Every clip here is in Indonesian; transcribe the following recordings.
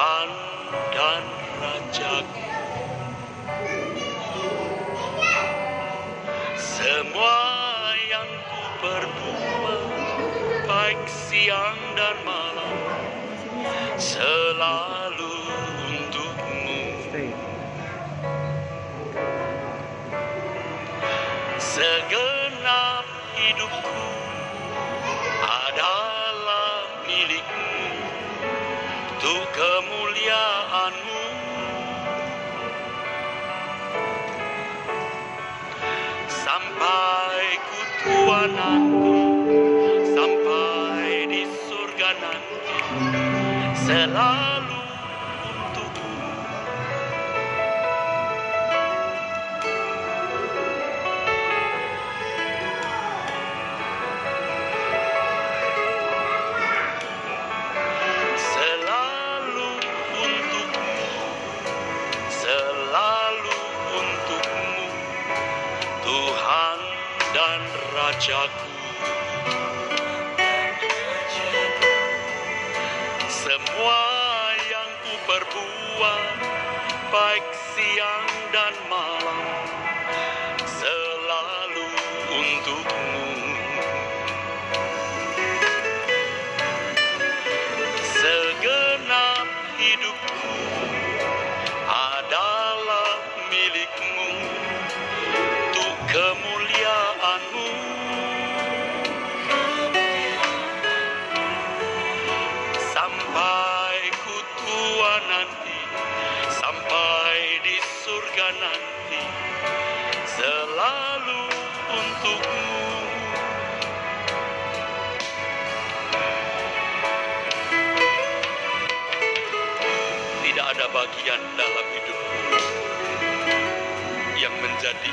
Tuhan dan Rajaku. Semua yang ku perbuat, baik siang dan malam, selalu untukmu. Segenap hidupku adalah milikmu, untuk kemuliaan-Mu. Sampai ku tua nanti, sampai di surga nanti, selalu untukmu. Selalu untukmu, selalu untukmu, Tuhan dan Rajaku. Semua yang ku perbuat, baik siang dan malam, selalu untukmu. Segenap hidupku adalah milikmu, untuk kemuliaan-Mu. Sampai ku tua nanti, sampai di surga nanti, selalu untukmu. Tidak ada bagian dalam hidupku yang menjadi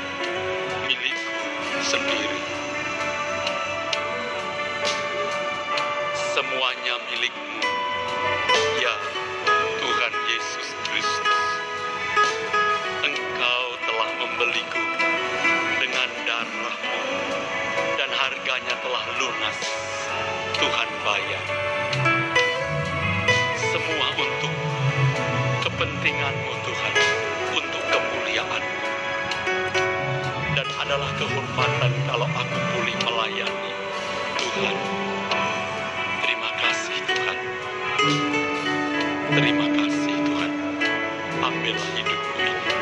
milikku sendiri. Semuanya milik-Mu, ya Tuhan Yesus Kristus. Engkau telah membeliku dengan darah-Mu, dan harganya telah lunas. Tuhan bayar. Semua untuk kepentingan-Mu Tuhan, untuk kemuliaan-Mu. Dan adalah kehormatan kalau aku boleh melayani Tuhan. Terima kasih Tuhan. Terima kasih Tuhan. Ambillah hidupku ini.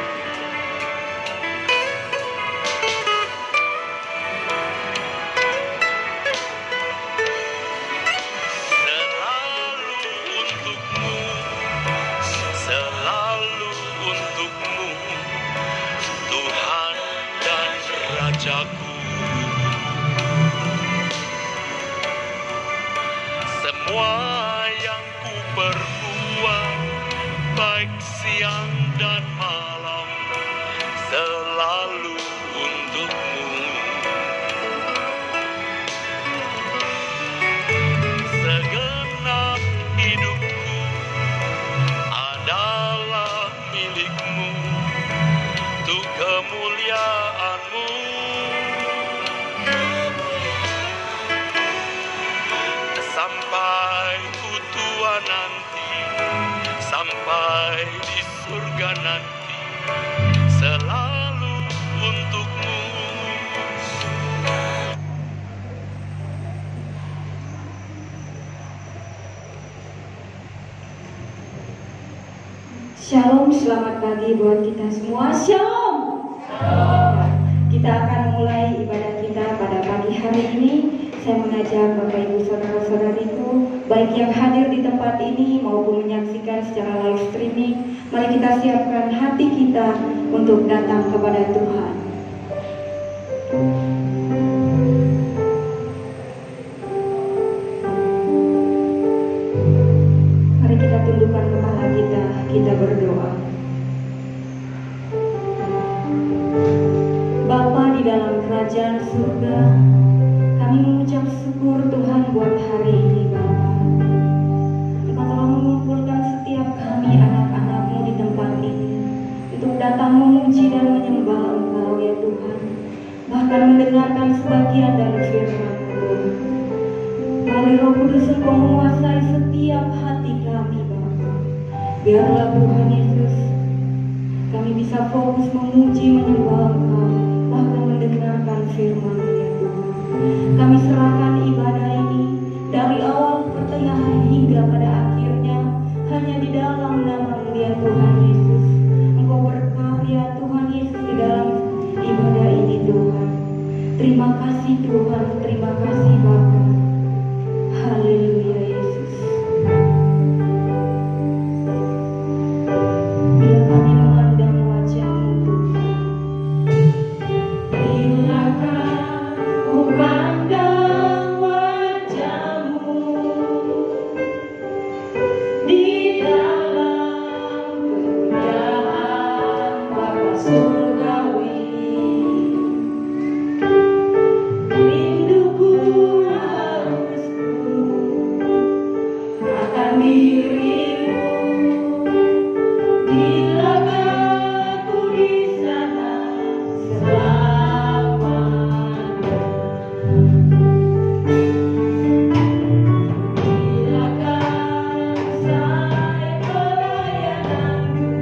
Selalu untukmu, selalu untukmu, Tuhan dan Rajaku. Semua yang ku perbuat, baik siang dan malam, selalu untukmu. Segenap hidupku adalah milik-Mu, untuk kemuliaan-Mu. Sampai ku tua nanti, sampai di surga nanti, selalu untukmu. Shalom, selamat pagi buat kita semua. Shalom. Kita akan mulai ibadah kita pada pagi hari ini. Saya mengajak Bapak Ibu Saudara-saudariku, baik yang hadir di tempat ini maupun menyaksikan secara live streaming, mari kita siapkan hati kita untuk datang kepada Tuhan. Mari kita tundukkan kepala kita berdoa. Bapa di dalam kerajaan surga, kami mengucap syukur Tuhan buat hari ini Bapa. Engkau telah mengumpulkan setiap kami anak-anak-Mu di tempat ini untuk datang memuji dan menyembah Engkau ya Tuhan, bahkan mendengarkan sebagian dari firman-Mu. Mari Roh Kudus Engkau menguasai setiap hati kami Bapa. Biarlah Tuhan Yesus, kami bisa fokus memuji, menyembah Engkau, bahkan mendengarkan firman-Mu ya Tuhan. Kami serahkan ibadah ini dari awal pertengahan hingga pada akhirnya hanya di dalam nama-Mu ya Tuhan Yesus. Engkau berkarya Tuhan Yesus di dalam ibadah ini Tuhan. Terima kasih Tuhan, terima kasih Bapa. Haleluya Yesus. Bila kami memandang wajah-Mu Tuhan, bilakah ku pandang wajah-Mu di dalam kemuliaan Bapa surgawi, rinduku harusku akan diri-Mu. Bilakah ku di sana selamanya? Bilakah usai pelayananku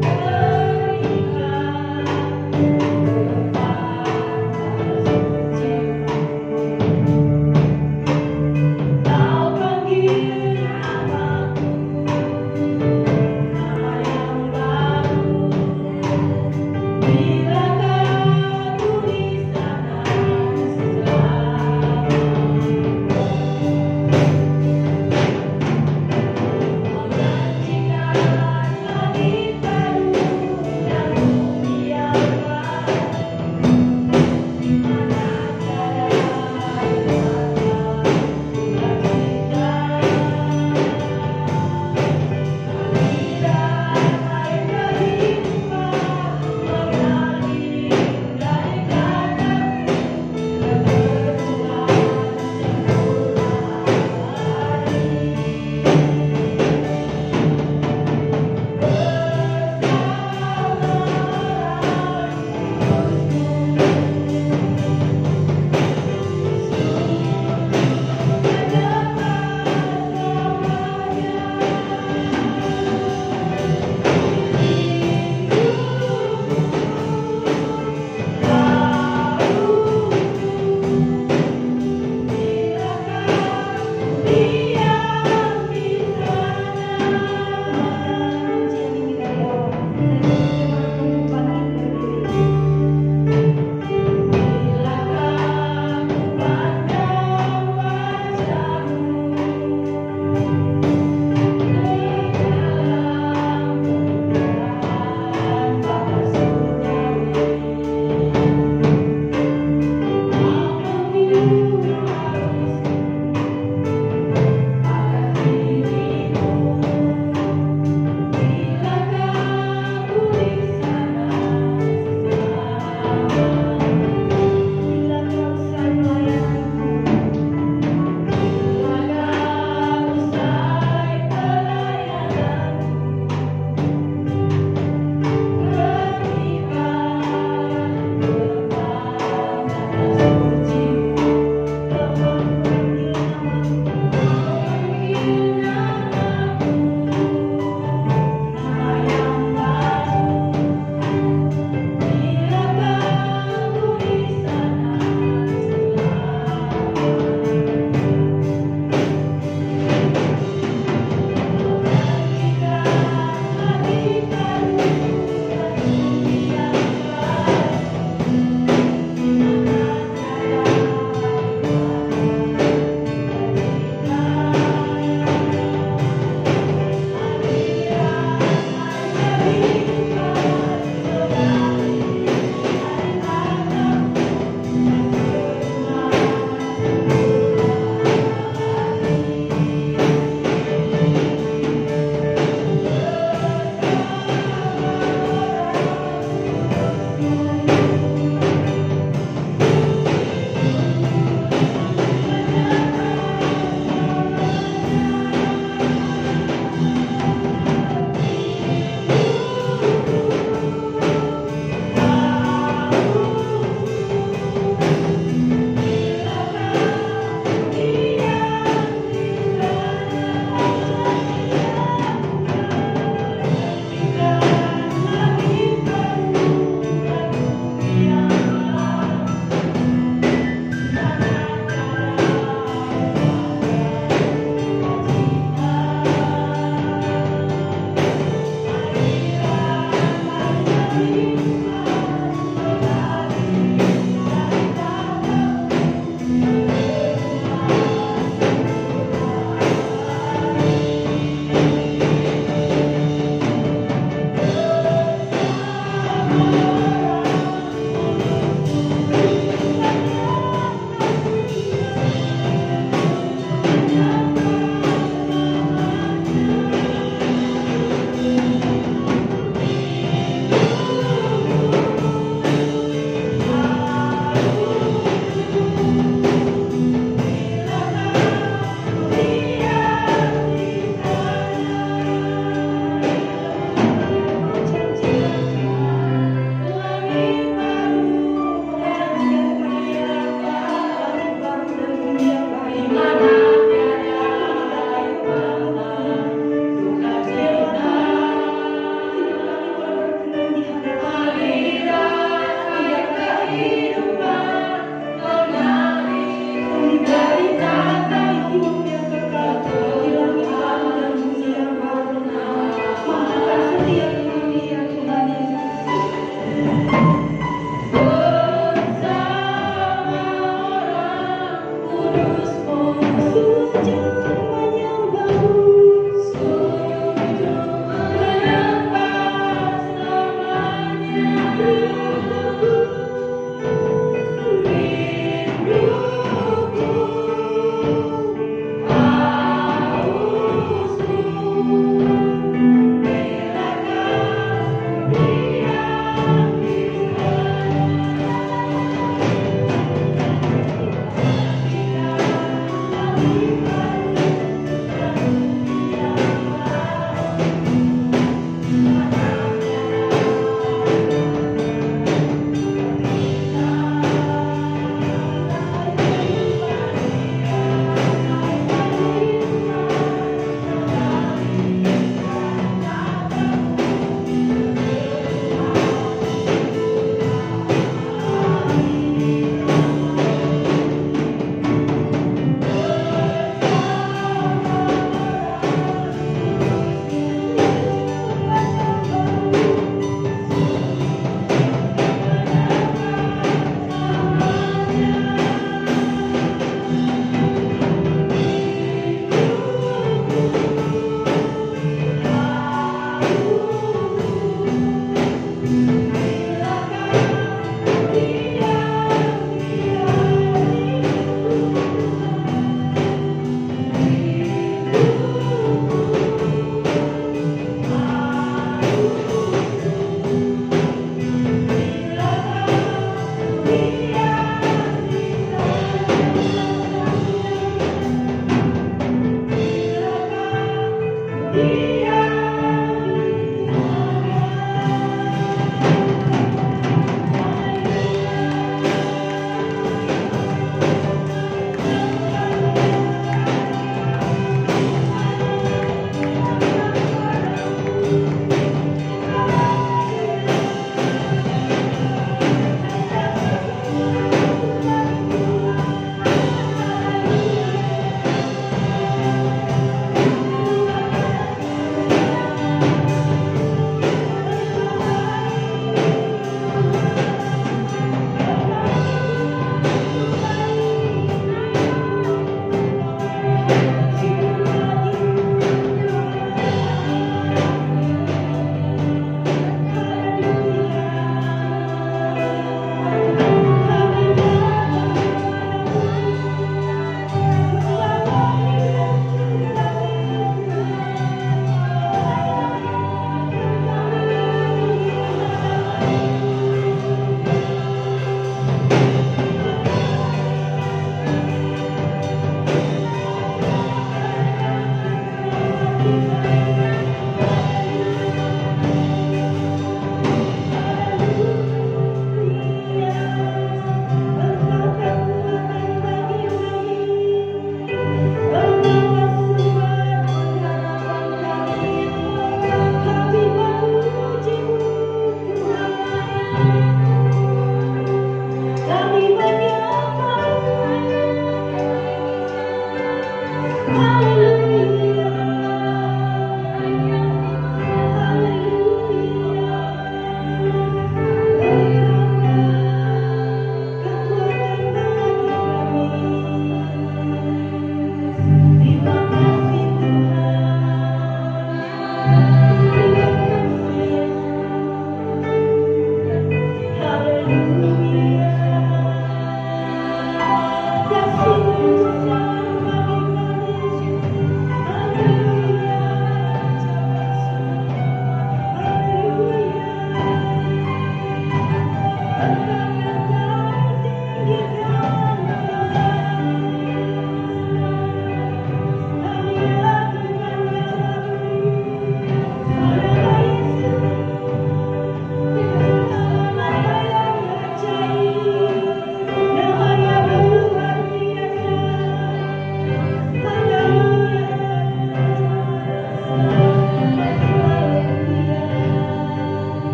terikat kepada suci-Mu? Kau panggil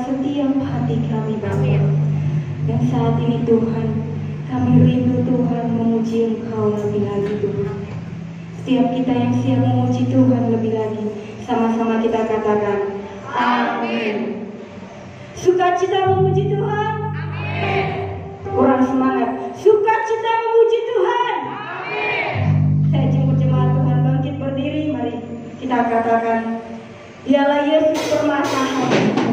setiap hati kami Bapa. Dan saat ini Tuhan, kami rindu Tuhan memuji Engkau lebih lagi Tuhan. Setiap kita yang siap memuji Tuhan lebih lagi, sama-sama kita katakan amin. Sukacita memuji Tuhan. Amin. Kurang semangat. Sukacita memuji Tuhan. Amin. Saya jemput jemaat Tuhan bangkit berdiri. Mari kita katakan, dialah Yesus permatahan.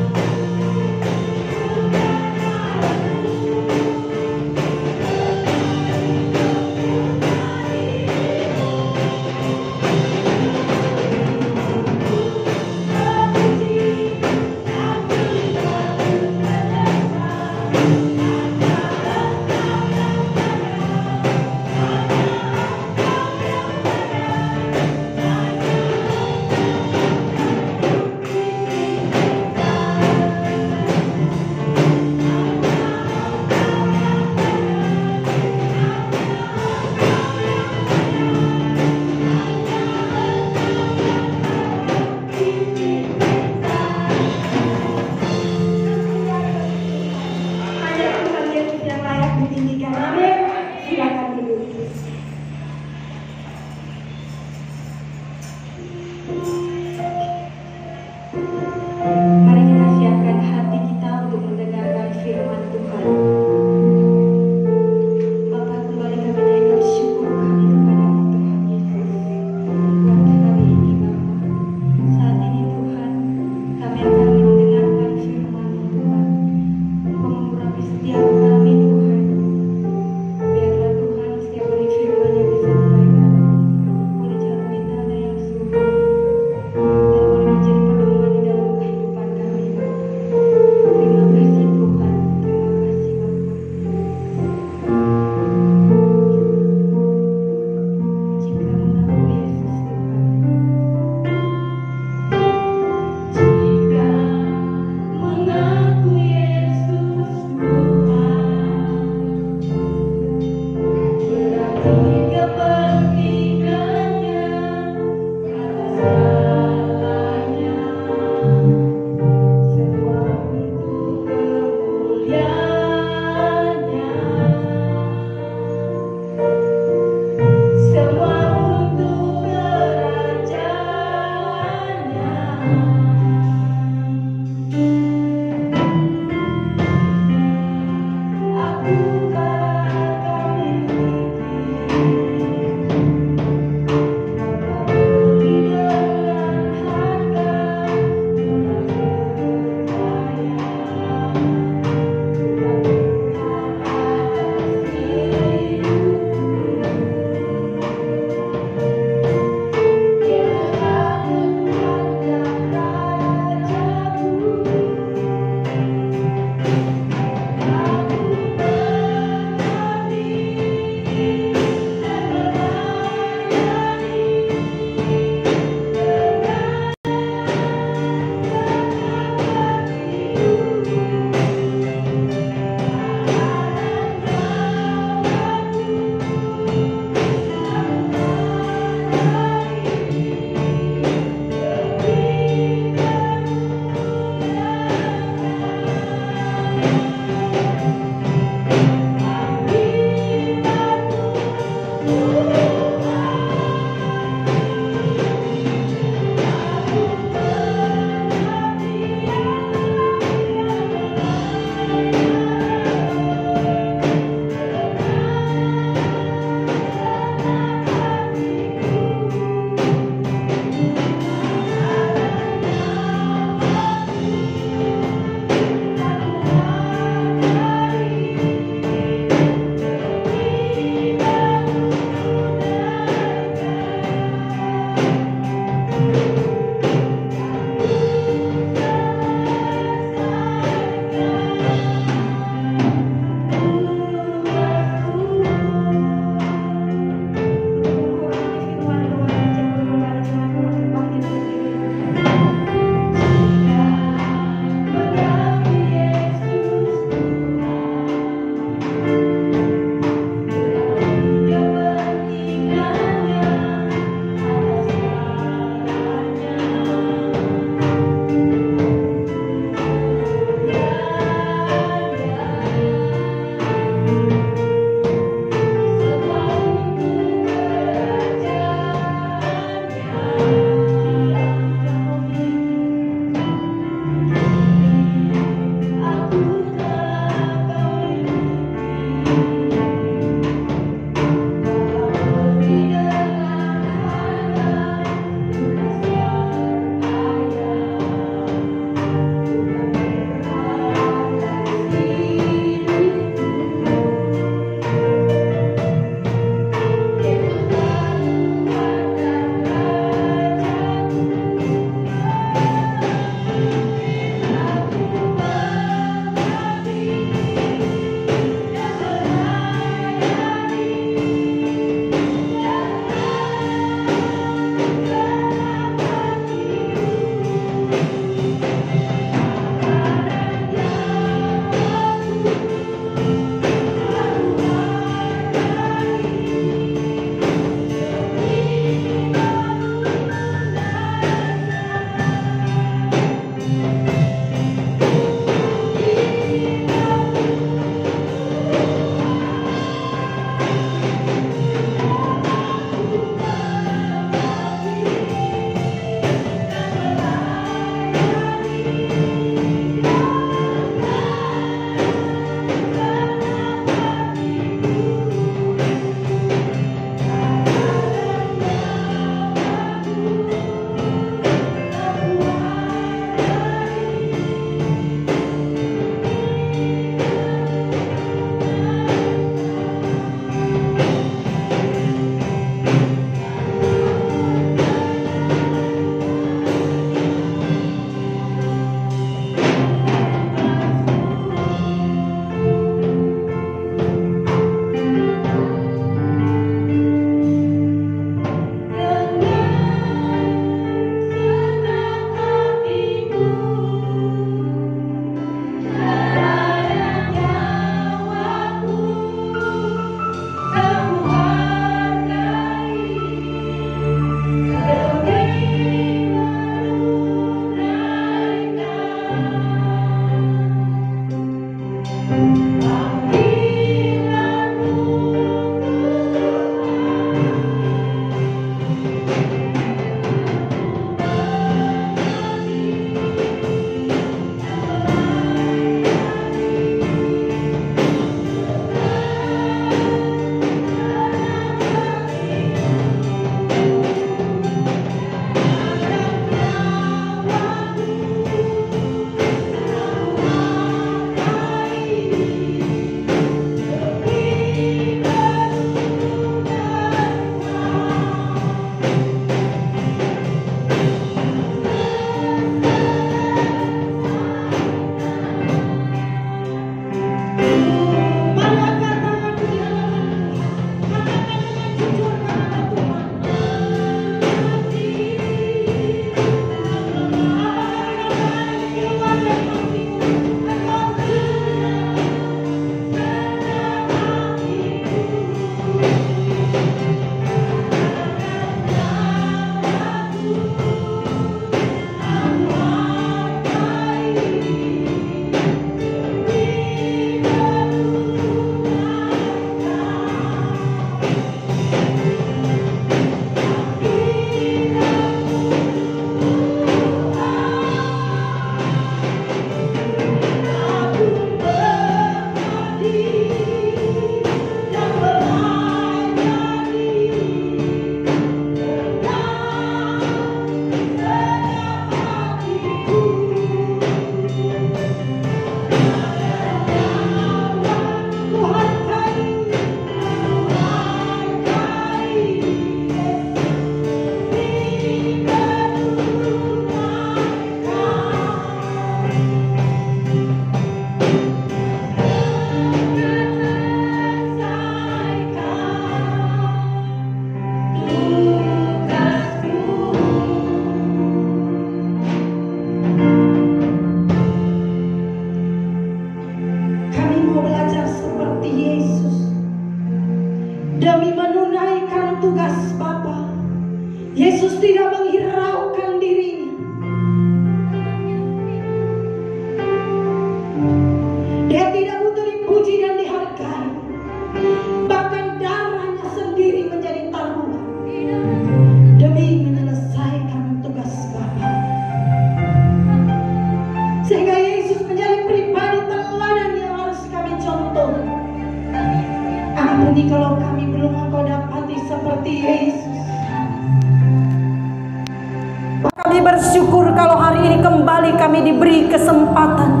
Kami bersyukur kalau hari ini kembali kami diberi kesempatan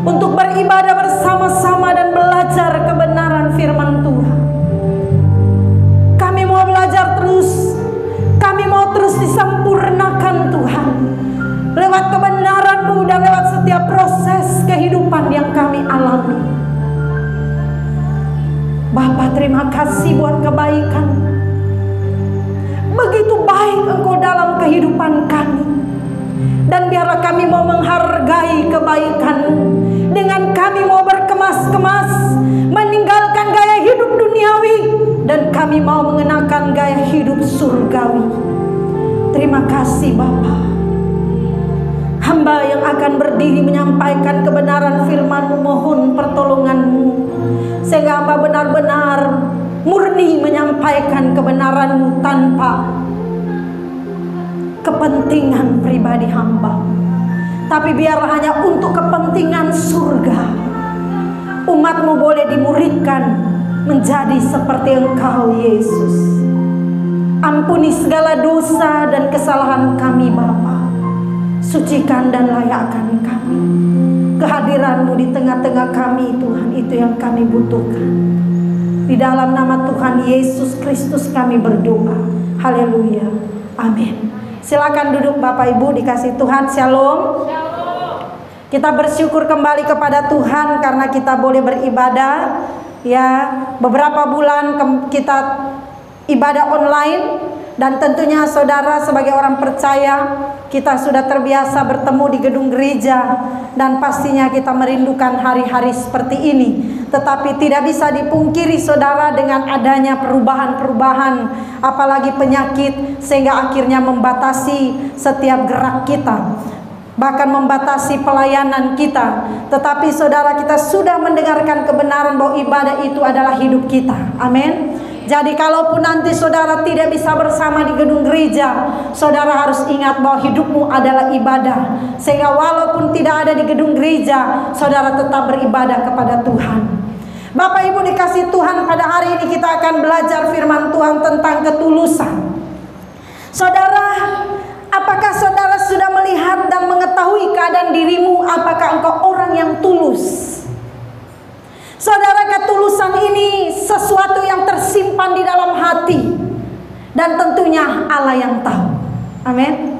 untuk beribadah bersama-sama dan belajar kebenaran firman Tuhan. Kami mau belajar terus. Kami mau terus disempurnakan Tuhan lewat kebenaran-Mu dan lewat setiap proses kehidupan yang kami alami. Bapa, terima kasih buat kebaikan. Begitu baik Engkau dalam kehidupan kami. Dan biarlah kami mau menghargai kebaikan-Mu. Dengan kami mau berkemas-kemas, meninggalkan gaya hidup duniawi, dan kami mau mengenakan gaya hidup surgawi. Terima kasih Bapa. Hamba yang akan berdiri menyampaikan kebenaran firman-Mu, mohon pertolongan-Mu, sehingga hamba benar-benar murni menyampaikan kebenaran-Mu tanpa kepentingan pribadi hamba, tapi biarlah hanya untuk kepentingan surga. Umat-Mu boleh dimuridkan menjadi seperti Engkau Yesus. Ampuni segala dosa dan kesalahan kami Bapa. Sucikan dan layakkan kami. Kehadiran-Mu di tengah-tengah kami Tuhan, itu yang kami butuhkan. Di dalam nama Tuhan Yesus Kristus kami berdoa. Haleluya. Amin. Silakan duduk Bapak Ibu dikasih Tuhan. Shalom. Kita bersyukur kembali kepada Tuhan karena kita boleh beribadah. Ya, beberapa bulan kita ibadah online, dan tentunya saudara sebagai orang percaya kita sudah terbiasa bertemu di gedung gereja, dan pastinya kita merindukan hari-hari seperti ini. Tetapi tidak bisa dipungkiri saudara, dengan adanya perubahan-perubahan, apalagi penyakit, sehingga akhirnya membatasi setiap gerak kita, bahkan membatasi pelayanan kita. Tetapi saudara, kita sudah mendengarkan kebenaran bahwa ibadah itu adalah hidup kita. Amin. Jadi kalaupun nanti saudara tidak bisa bersama di gedung gereja, saudara harus ingat bahwa hidupmu adalah ibadah. Sehingga walaupun tidak ada di gedung gereja, saudara tetap beribadah kepada Tuhan. Bapak Ibu dikasih Tuhan, pada hari ini kita akan belajar firman Tuhan tentang ketulusan. Saudara, apakah saudara sudah melihat dan mengetahui keadaan dirimu? Apakah engkau orang yang tulus? Saudara, ketulusan ini sesuatu yang tersimpan di dalam hati, dan tentunya Allah yang tahu. Amin.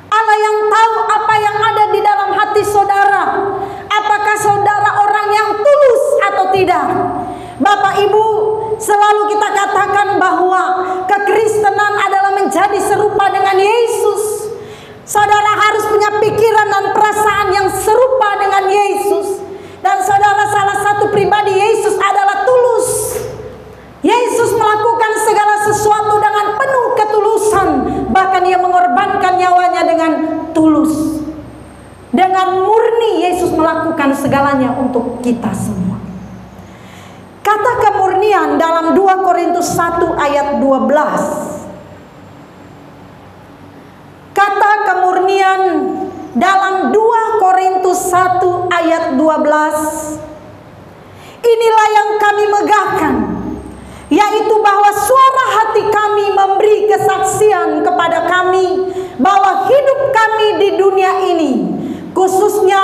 Allah yang tahu apa yang ada di dalam hati saudara. Apakah saudara orang yang tulus atau tidak? Bapak Ibu, selalu kita katakan bahwa kekristenan adalah menjadi serupa dengan Yesus. Saudara harus punya pikiran dan perasaan yang serupa dengan Yesus. Dan saudara, salah satu pribadi Yesus adalah tulus. Yesus melakukan segala sesuatu dengan penuh ketulusan. Bahkan Ia mengorbankan nyawanya dengan tulus. Dengan murni Yesus melakukan segalanya untuk kita semua. Kata kemurnian dalam 2 Korintus 1 ayat 12. Kata kemurnian dalam 2 Korintus 1 ayat 12. Inilah yang kami megahkan, yaitu bahwa suara hati kami memberi kesaksian kepada kami bahwa hidup kami di dunia ini, khususnya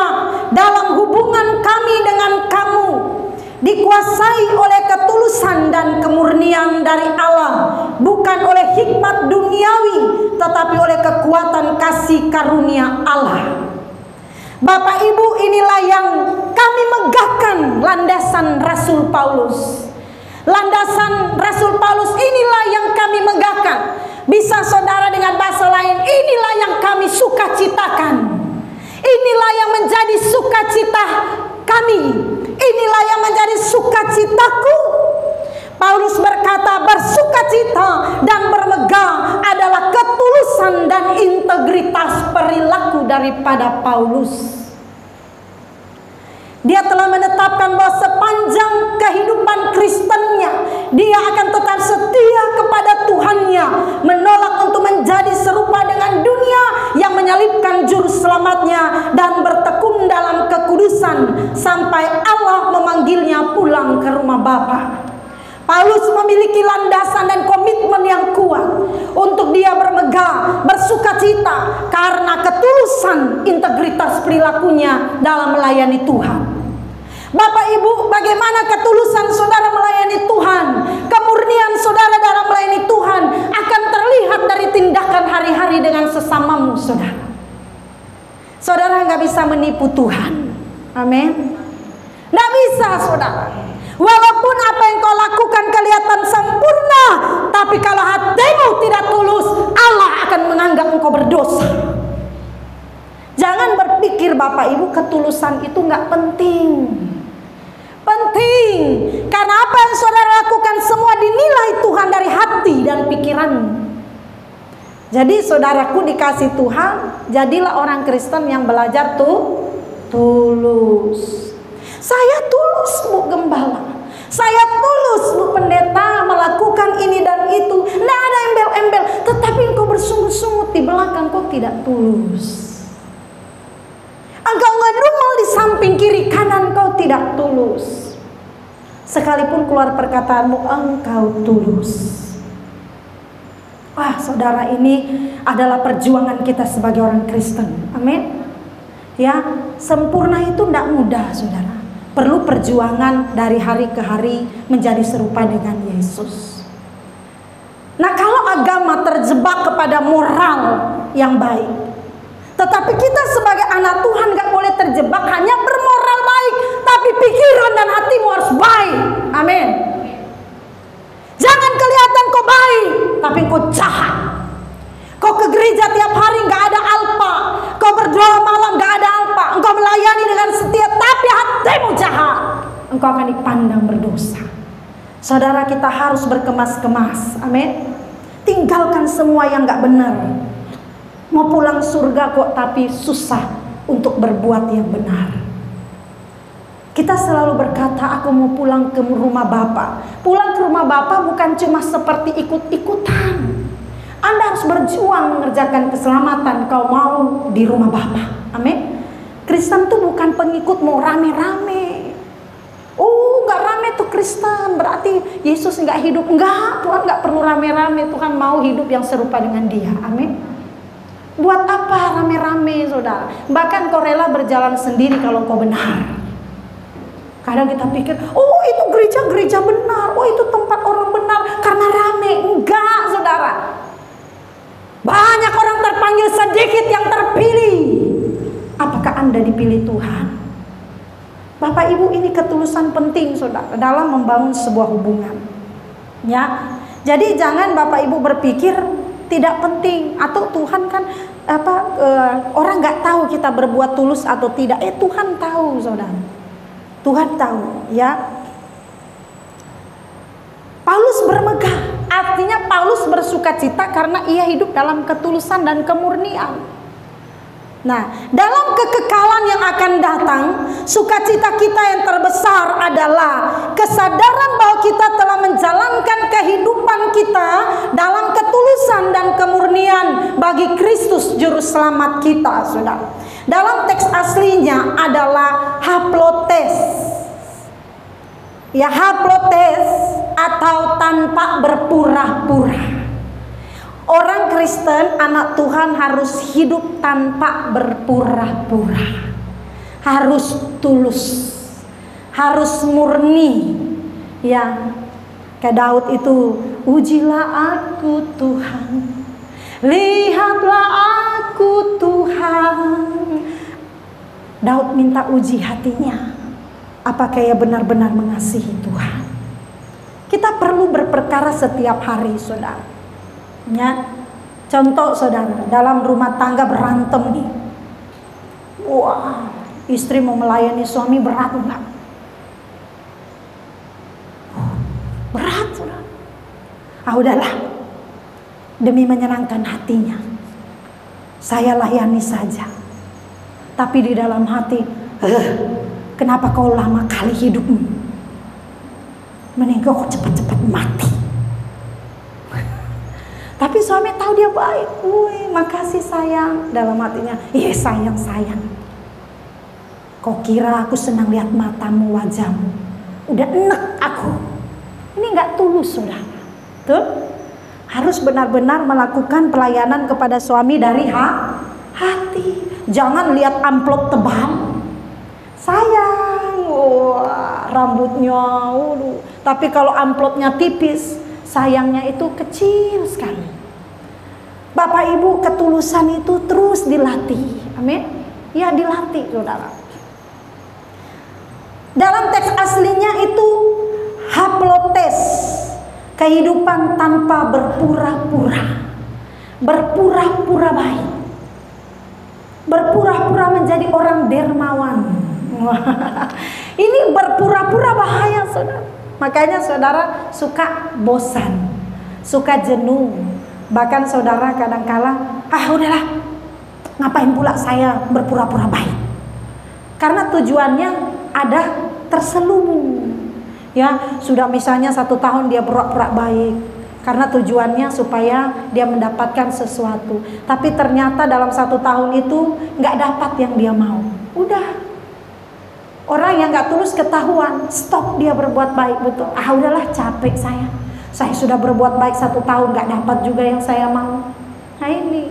dalam hubungan kami dengan kamu, dikuasai oleh ketulusan dan kemurnian dari Allah, bukan oleh hikmat duniawi, tetapi oleh kekuatan kasih karunia Allah. Bapak Ibu, inilah yang kami megahkan, landasan Rasul Paulus. Landasan Rasul Paulus inilah yang kami megahkan. Bisa saudara dengan bahasa lain, inilah yang kami sukacitakan. Inilah yang menjadi sukacita kami. Inilah yang menjadi sukacitaku. Paulus berkata, bersukacita dan bermegah adalah ketulusan dan integritas perilaku daripada Paulus. Dia telah menetapkan bahwa sepanjang kehidupan Kristennya, dia akan tetap setia kepada Tuhannya, menolak untuk menjadi serupa dengan dunia yang menyalibkan juru selamatnya, dan bertekun dalam kekudusan sampai Allah memanggilnya pulang ke rumah Bapa. Paulus memiliki landasan dan komitmen yang kuat. berbuat, untuk dia bermegah, bersukacita karena ketulusan integritas perilakunya dalam melayani Tuhan. Bapak Ibu, bagaimana ketulusan saudara melayani Tuhan, kemurnian saudara dalam melayani Tuhan akan terlihat dari tindakan hari-hari dengan sesamamu, saudara. Saudara nggak bisa menipu Tuhan, amin. Nggak bisa, saudara. Walaupun apa yang kau lakukan kelihatan sempurna, tapi kalau hatimu tidak tulus, Allah akan menganggap engkau berdosa. Jangan berpikir Bapak Ibu ketulusan itu nggak penting. Penting, karena apa yang saudara lakukan semua dinilai Tuhan dari hati dan pikiran. Jadi saudaraku dikasih Tuhan, jadilah orang Kristen yang belajar tulus. Saya tulus, Bu Gembala. Saya tulus, Bu Pendeta, melakukan ini dan itu. Tidak ada embel-embel, tetapi engkau bersungut-sungut di belakang, kau tidak tulus. Engkau ngedumel di samping kiri kanan, kau tidak tulus. Sekalipun keluar perkataanmu, engkau tulus. Wah, saudara, ini adalah perjuangan kita sebagai orang Kristen. Amin. Ya, sempurna itu tidak mudah, saudara. Perlu perjuangan dari hari ke hari menjadi serupa dengan Yesus. Nah, kalau agama terjebak kepada moral yang baik, tetapi kita sebagai anak Tuhan gak boleh terjebak hanya bermoral baik, tapi pikiran dan hatimu harus baik. Amin. Jangan kelihatan kau baik, tapi kau jahat. Kau ke gereja tiap hari gak ada alpa, kau berdoa malam gak ada alpa, engkau melayani dengan setia tapi hatimu jahat, engkau akan dipandang berdosa. Saudara, kita harus berkemas-kemas. Amin. Tinggalkan semua yang gak benar. Mau pulang surga kok, tapi susah untuk berbuat yang benar. Kita selalu berkata, aku mau pulang ke rumah Bapa. Pulang ke rumah Bapa bukan cuma seperti ikut-ikutan. Anda harus berjuang mengerjakan keselamatan. Kau mau di rumah Bapa. Amin. Kristen tuh bukan pengikut mau rame-rame. Oh, gak rame tuh Kristen, berarti Yesus gak hidup. Enggak, Tuhan gak perlu rame-rame. Tuhan mau hidup yang serupa dengan Dia. Amin. Buat apa rame-rame, saudara? Bahkan kau rela berjalan sendiri kalau kau benar. Kadang kita pikir, oh itu gereja benar, oh itu tempat orang benar karena rame. Enggak, saudara. Banyak orang terpanggil, sedikit yang terpilih. Apakah Anda dipilih Tuhan? Bapak Ibu, ini ketulusan penting, saudara, dalam membangun sebuah hubungan. Ya, jadi jangan Bapak Ibu berpikir tidak penting, atau Tuhan kan orang nggak tahu kita berbuat tulus atau tidak. Tuhan tahu, saudara. Tuhan tahu, ya. Paulus bermegah, artinya Paulus bersukacita karena ia hidup dalam ketulusan dan kemurnian. Nah, dalam kekekalan yang akan datang, sukacita kita yang terbesar adalah kesadaran bahwa kita telah menjalankan kehidupan kita dalam ketulusan dan kemurnian bagi Kristus juru selamat kita, saudara. Dalam teks aslinya adalah haplotes. Ya, haplotes atau tanpa berpura-pura. Orang Kristen, anak Tuhan harus hidup tanpa berpura-pura. Harus tulus, harus murni. Ya, kayak Daud itu, ujilah aku Tuhan, lihatlah aku Tuhan. Daud minta uji hatinya, apakah ia benar-benar mengasihi Tuhan. Kita perlu berperkara setiap hari, saudara. Ya, contoh saudara, dalam rumah tangga berantem nih. Wah, istri mau melayani suami berat enggak? Berat, saudara. Udahlah, demi menyenangkan hatinya, saya layani saja. Tapi di dalam hati, kenapa kau lama kali hidupmu? Mending kau cepat-cepat mati. Tapi suami tahu dia baik. Wih, makasih sayang. Dalam hatinya, iya sayang. Kau kira aku senang lihat matamu, wajahmu? Udah enek aku. Ini gak tulus, saudara. Tuh. Harus benar-benar melakukan pelayanan kepada suami dari hati. Jangan lihat amplop tebal, sayang, wah, rambutnya, tapi kalau amplopnya tipis, sayangnya itu kecil sekali. Bapak Ibu, ketulusan itu terus dilatih. Amin. Ya, dilatih, saudara. Dalam teks aslinya itu haplotes, kehidupan tanpa berpura-pura. Berpura-pura baik. Berpura-pura menjadi orang dermawan. Ini berpura-pura bahaya, saudara. Makanya saudara suka bosan, suka jenuh. Bahkan saudara kadangkala, udahlah, ngapain pula saya berpura-pura baik. Karena tujuannya ada terselubung. Ya, sudah misalnya 1 tahun dia pura-pura baik, karena tujuannya supaya dia mendapatkan sesuatu. Tapi ternyata dalam 1 tahun itu nggak dapat yang dia mau. Udah, orang yang nggak tulus ketahuan, stop dia berbuat baik, betul. Udahlah, capek saya sudah berbuat baik 1 tahun nggak dapat juga yang saya mau. Nah ini,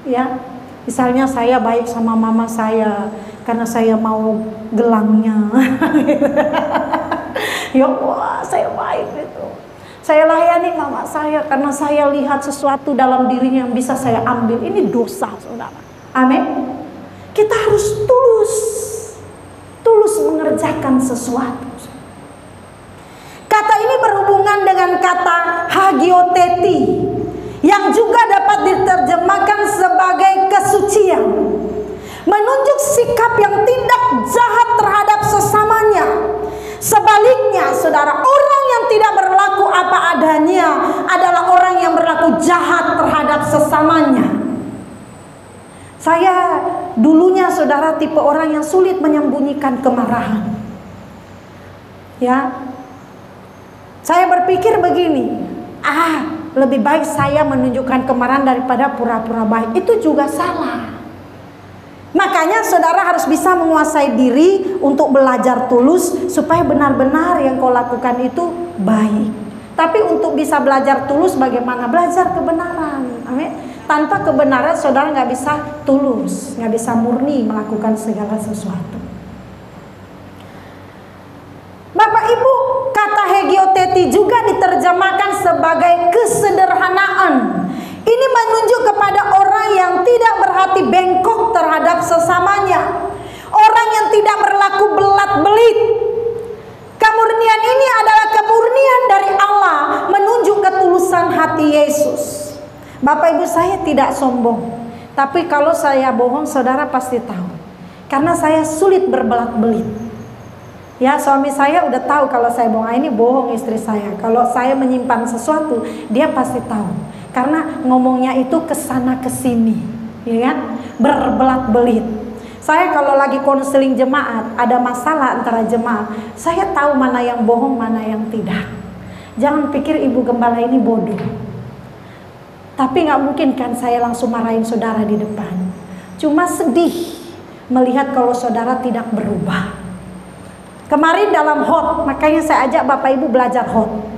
ya, misalnya saya baik sama mama saya karena saya mau gelangnya. Ya wah, saya baik gitu. Saya layani mama saya karena saya lihat sesuatu dalam dirinya yang bisa saya ambil. Ini dosa, saudara. Amin. Kita harus tulus mengerjakan sesuatu. Kata ini berhubungan dengan kata hagioteti, yang juga dapat diterjemahkan sebagai kesucian, menunjuk sikap yang tidak jahat terhadap sesamanya. Sebaliknya, saudara, orang yang tidak berlaku apa adanya adalah orang yang berlaku jahat terhadap sesamanya. Saya dulunya, saudara, tipe orang yang sulit menyembunyikan kemarahan. Ya, saya berpikir begini, lebih baik saya menunjukkan kemarahan daripada pura-pura baik. Itu juga salah. Makanya saudara harus bisa menguasai diri untuk belajar tulus supaya benar-benar yang kau lakukan itu baik. Tapi untuk bisa belajar tulus, bagaimana? Belajar kebenaran. Amin. Tanpa kebenaran saudara nggak bisa tulus, nggak bisa murni melakukan segala sesuatu. Bapak Ibu, kata hagioteti juga diterjemahkan sebagai kesederhanaan. Ini menunjuk kepada orang yang tidak berhati bengkok terhadap sesamanya, orang yang tidak berlaku belat-belit. Kemurnian ini adalah kemurnian dari Allah, menunjuk ketulusan hati Yesus. Bapak Ibu, saya tidak sombong, tapi kalau saya bohong saudara pasti tahu, karena saya sulit berbelat-belit. Ya, suami saya udah tahu kalau saya bohong. Ini bohong istri saya. Kalau saya menyimpan sesuatu, dia pasti tahu. Karena ngomongnya itu kesana kesini, ya kan? Berbelat-belit. Saya kalau lagi konseling jemaat, ada masalah antara jemaat, saya tahu mana yang bohong, mana yang tidak. Jangan pikir ibu gembala ini bodoh. Tapi nggak mungkin kan saya langsung marahin saudara di depan. Cuma sedih melihat kalau saudara tidak berubah. Kemarin dalam HOT, makanya saya ajak Bapak Ibu belajar HOT.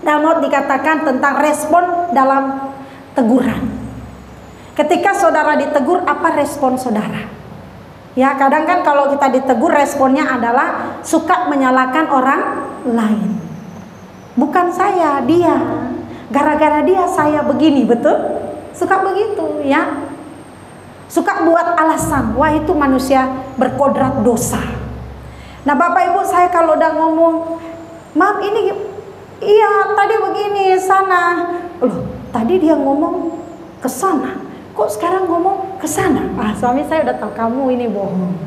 Dalam HOT dikatakan tentang respon dalam teguran. Ketika saudara ditegur, apa respon saudara? Ya, kadang kan kalau kita ditegur, responnya adalah suka menyalahkan orang lain. Bukan saya, dia. Gara-gara dia saya begini, betul? Suka begitu, ya. Suka buat alasan, wah itu manusia berkodrat dosa. Nah Bapak Ibu, saya kalau udah ngomong, maaf ini, iya tadi begini sana, loh tadi dia ngomong ke sana, kok sekarang ngomong ke sana? Suami saya udah tahu kamu ini bohong.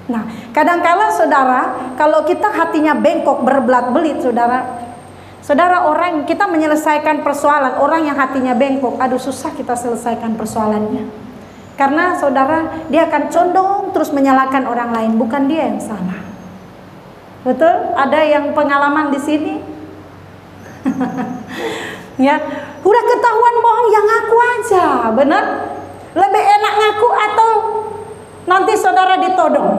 Nah kadangkala saudara, kalau kita hatinya bengkok berbelat-belit, saudara orang kita menyelesaikan persoalan, orang yang hatinya bengkok, aduh susah kita selesaikan persoalannya. Karena saudara, dia akan condong terus menyalahkan orang lain, bukan dia yang salah. Betul? Ada yang pengalaman di sini? Ya, udah ketahuan bohong, yang ngaku aja, benar? Lebih enak ngaku atau nanti saudara ditodong?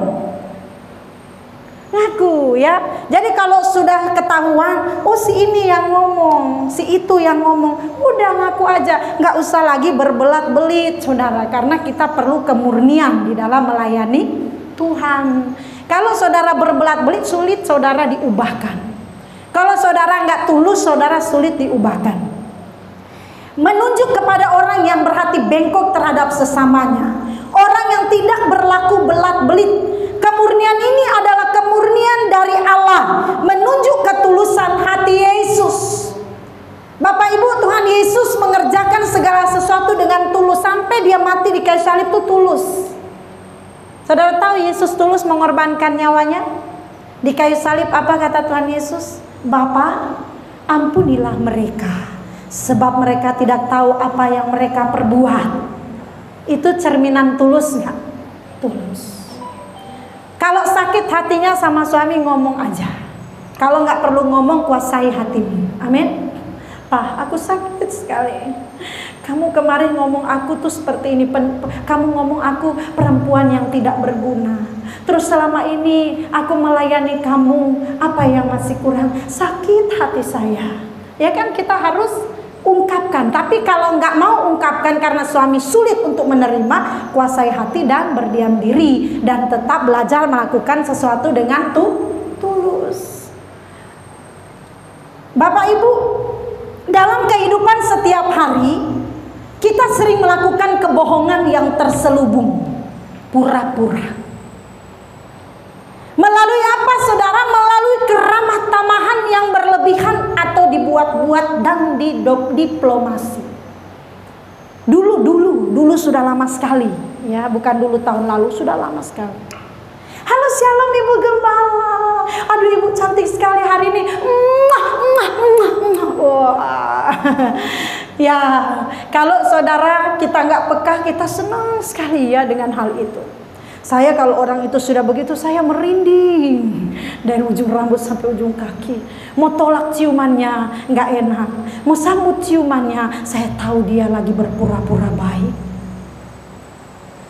ngaku ya. Jadi kalau sudah ketahuan, oh si ini yang ngomong, si itu yang ngomong, udah ngaku aja, nggak usah lagi berbelat-belit saudara, karena kita perlu kemurnian di dalam melayani Tuhan. Kalau saudara berbelat-belit, sulit saudara diubahkan. Kalau saudara nggak tulus, saudara sulit diubahkan. Menunjuk kepada orang yang berhati bengkok terhadap sesamanya, orang yang tidak berlaku belat-belit. Kemurnian ini adalah kemurnian dari Allah, menunjuk ketulusan hati Yesus. Bapak Ibu, Tuhan Yesus mengerjakan segala sesuatu dengan tulus, sampai dia mati di kayu salib itu tulus. Saudara tahu Yesus tulus mengorbankan nyawanya di kayu salib. Apa kata Tuhan Yesus? Bapa, ampunilah mereka, sebab mereka tidak tahu apa yang mereka perbuat. Itu cerminan tulus nggak? Tulus. Kalau sakit hatinya sama suami, ngomong aja. Kalau nggak perlu ngomong, kuasai hatimu. Amin. Pak, aku sakit sekali. Kamu kemarin ngomong aku tuh seperti ini. Kamu ngomong aku perempuan yang tidak berguna. Terus selama ini aku melayani kamu. Apa yang masih kurang? Sakit hati saya. Ya kan, kita harus ungkapkan. Tapi kalau nggak mau ungkapkan karena suami sulit untuk menerima, kuasai hati dan berdiam diri, dan tetap belajar melakukan sesuatu dengan tulus. Bapak Ibu, dalam kehidupan setiap hari kita sering melakukan kebohongan yang terselubung, pura-pura. Melalui apa saudara? Melalui keramah tamahan yang berlebihan atau dibuat-buat dan diplomasi. Dulu sudah lama sekali, ya, bukan dulu tahun lalu, sudah lama sekali. Halo, shalom Ibu Gembala. Aduh, Ibu cantik sekali hari ini. Wah. Ya, kalau saudara kita nggak peka, kita senang sekali ya dengan hal itu. Saya kalau orang itu sudah begitu, saya merinding dari ujung rambut sampai ujung kaki. Mau tolak ciumannya nggak enak, mau sambut ciumannya, saya tahu dia lagi berpura-pura baik.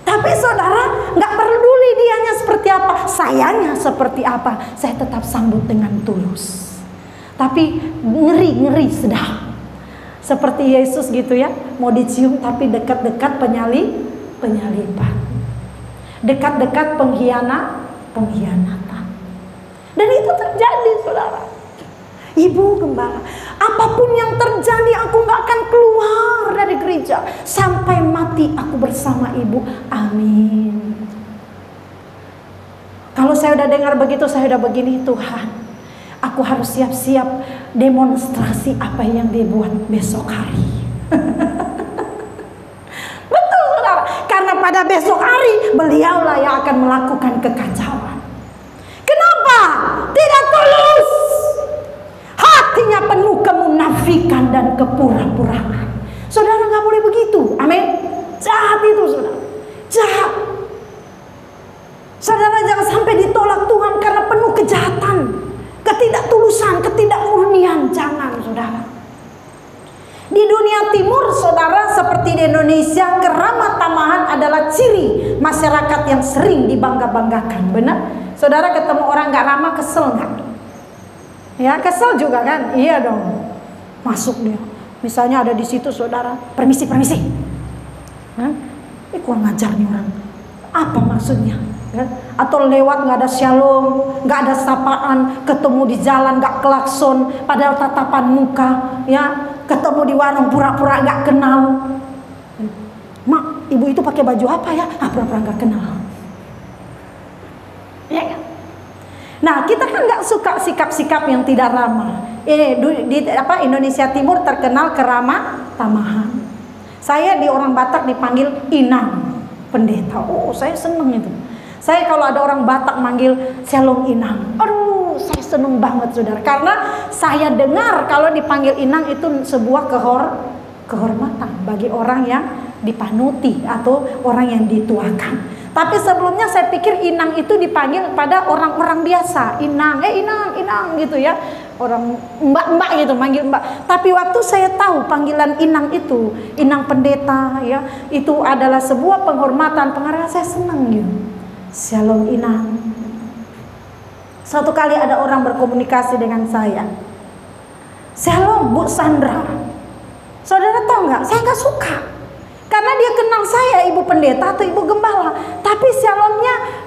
Tapi saudara, nggak peduli dianya seperti apa, sayanya seperti apa, saya tetap sambut dengan tulus. Tapi ngeri sedap. Seperti Yesus gitu ya, mau dicium tapi dekat-dekat penyaliban. Dekat-dekat pengkhianatan. Dan itu terjadi saudara. Ibu Gembala, apapun yang terjadi, aku gak akan keluar dari gereja sampai mati aku bersama Ibu. Amin. Kalau saya udah dengar begitu, saya udah begini, Tuhan, aku harus siap-siap demonstrasi apa yang dia buat besok hari. Betul saudara, karena pada besok hari beliaulah yang akan melakukan kekacauan. Kenapa? Tidak tulus. Hatinya penuh kemunafikan dan kepura-puraan. Saudara nggak boleh begitu. Amin. Jahat itu saudara. Jahat. Saudara jangan sampai ditolak Tuhan karena penuh kejahatan, ketidaktulusan, ketidakmurnian. Jangan saudara. Di dunia timur saudara, seperti di Indonesia, keramah tamahan adalah ciri masyarakat yang sering dibangga-banggakan. Benar? Saudara ketemu orang gak ramah, kesel gak? Ya kesel juga kan? Iya dong. Masuk dia, misalnya ada di situ saudara, permisi. Kurang ajar nih orang. Apa maksudnya? Ya? Atau lewat nggak ada shalom, nggak ada sapaan, ketemu di jalan nggak klakson, padahal tatapan muka, ya, ketemu di warung pura-pura nggak kenal. Mak, ibu itu pakai baju apa ya? Pura-pura nggak kenal. Ya kan? Nah, kita kan nggak suka sikap-sikap yang tidak ramah. Indonesia Timur terkenal keramah tamahan. Saya di orang Batak dipanggil Inang, pendeta. Oh, saya seneng itu. Saya kalau ada orang Batak manggil Shalom Inang, aduh saya seneng banget saudara. Karena saya dengar kalau dipanggil Inang itu sebuah kehormatan bagi orang yang dipanuti atau orang yang dituakan. Tapi sebelumnya saya pikir Inang itu dipanggil pada orang-orang biasa. Inang gitu ya. Orang mbak gitu, manggil mbak. Tapi waktu saya tahu panggilan Inang itu, Inang pendeta ya, itu adalah sebuah penghormatan, penghargaan, saya senang gitu. Shalom Inang. Suatu kali ada orang berkomunikasi dengan saya. Shalom Bu Sandra. Saudara tahu nggak? Saya nggak suka. Karena dia kenal saya ibu pendeta atau ibu gembala. Tapi shalomnya,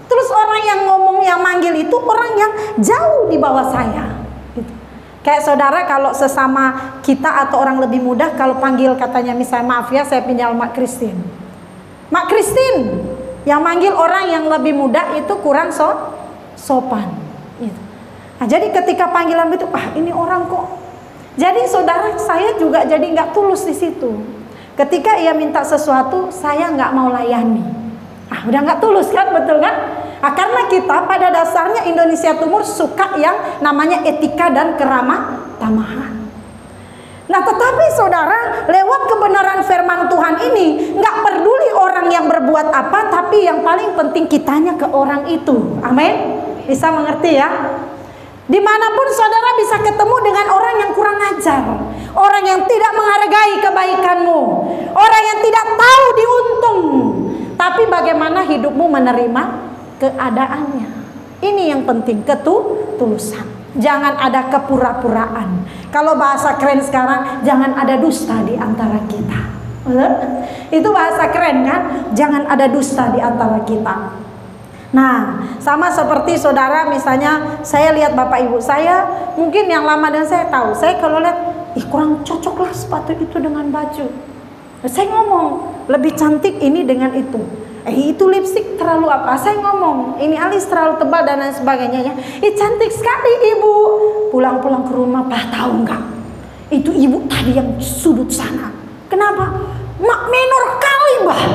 terus orang yang ngomong, yang manggil itu orang yang jauh di bawah saya. Gitu. Kayak saudara kalau sesama kita atau orang lebih muda, kalau panggil katanya misalnya, maaf ya saya pinjam Mak Christine. Mak Christine, yang manggil orang yang lebih muda itu kurang sopan. Gitu. Nah, jadi ketika panggilan itu, ini orang kok. Jadi saudara, saya juga jadi nggak tulus di situ. Ketika ia minta sesuatu, saya nggak mau layani. Udah nggak tulus kan, betul kan? Karena kita pada dasarnya Indonesia Timur suka yang namanya etika dan keramah tamahan. Nah, tetapi saudara, lewat kebenaran firman Tuhan ini, nggak peduli orang yang berbuat apa, tapi yang paling penting kitanya ke orang itu. Amin. Bisa mengerti ya? Dimanapun saudara bisa ketemu dengan orang yang kurang ajar, orang yang tidak menghargai kebaikanmu, orang yang tidak tahu diuntung. Tapi bagaimana hidupmu menerima keadaannya. Ini yang penting, ketulusan. Jangan ada kepura-puraan. Kalau bahasa keren sekarang, jangan ada dusta di antara kita. Itu bahasa keren kan? Jangan ada dusta di antara kita. Nah, sama seperti saudara, misalnya saya lihat bapak ibu saya, mungkin yang lama dan saya tahu, saya kalau lihat, kurang cocok lah sepatu itu dengan baju. Saya ngomong, lebih cantik ini dengan itu. Itu lipstick terlalu apa? Saya ngomong, ini alis terlalu tebal dan lain sebagainya ya. Cantik sekali ibu. Pulang-pulang ke rumah, Pak tahu nggak? Itu ibu tadi yang sudut sana. Kenapa? Mak menor kali bah.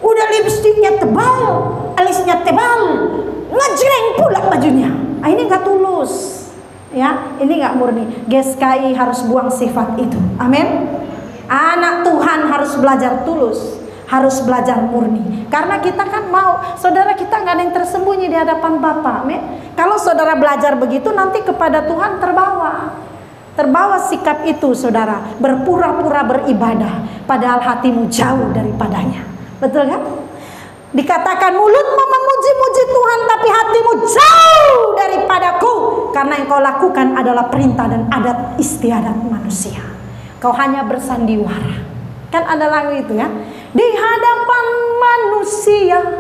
Udah lipstiknya tebal, alisnya tebal, ngejreng pula bajunya. Ini nggak tulus, ya. Ini nggak murni. GSKI harus buang sifat itu. Amin. Anak Tuhan harus belajar tulus, harus belajar murni. Karena kita kan mau, saudara, kita nggak ada yang tersembunyi di hadapan Bapa. Amin. Kalau saudara belajar begitu, nanti kepada Tuhan terbawa sikap itu, saudara. Berpura-pura beribadah, padahal hatimu jauh daripadanya. Betul kan? Dikatakan mulutmu memuji-muji Tuhan, tapi hatimu jauh daripadaku, karena yang kau lakukan adalah perintah dan adat istiadat manusia. Kau hanya bersandiwara. Kan ada lagu itu ya. Di hadapan manusia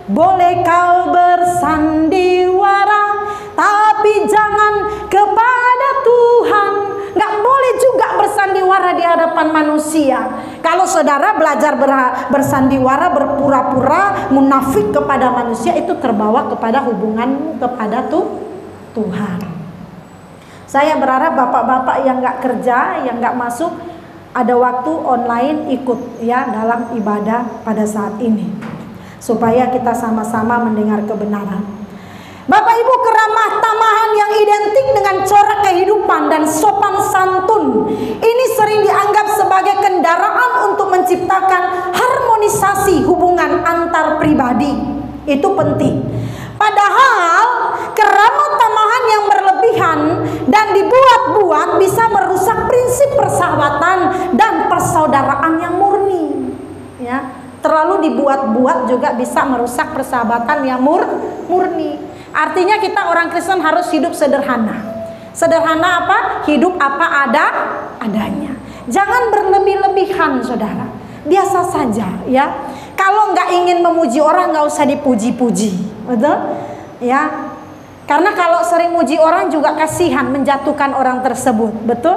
boleh kau bersandiwara, tapi jangan kepada Tuhan. Nggak boleh juga bersandiwara di hadapan manusia. Kalau saudara belajar bersandiwara, berpura-pura, munafik kepada manusia, itu terbawa kepada hubunganmu kepada Tuhan. Saya berharap bapak-bapak yang nggak kerja, yang nggak masuk, ada waktu online ikut ya dalam ibadah pada saat ini, supaya kita sama-sama mendengar kebenaran. Bapak Ibu, keramah tamahan yang identik dengan corak kehidupan dan sopan santun ini sering dianggap sebagai kendaraan untuk menciptakan harmonisasi hubungan antar pribadi. Itu penting. Padahal keramah tamahan yang berlebihan dan dibuat-buat bisa merusak prinsip persahabatan dan persaudaraan yang murni. Ya, terlalu dibuat-buat juga bisa merusak persahabatan yang murni. Artinya kita orang Kristen harus hidup sederhana. Sederhana apa? Hidup apa adanya. Jangan berlebih-lebihan, saudara. Biasa saja, ya. Kalau nggak ingin memuji orang, nggak usah dipuji-puji, betul? Ya. Karena kalau sering muji orang juga kasihan, menjatuhkan orang tersebut, betul?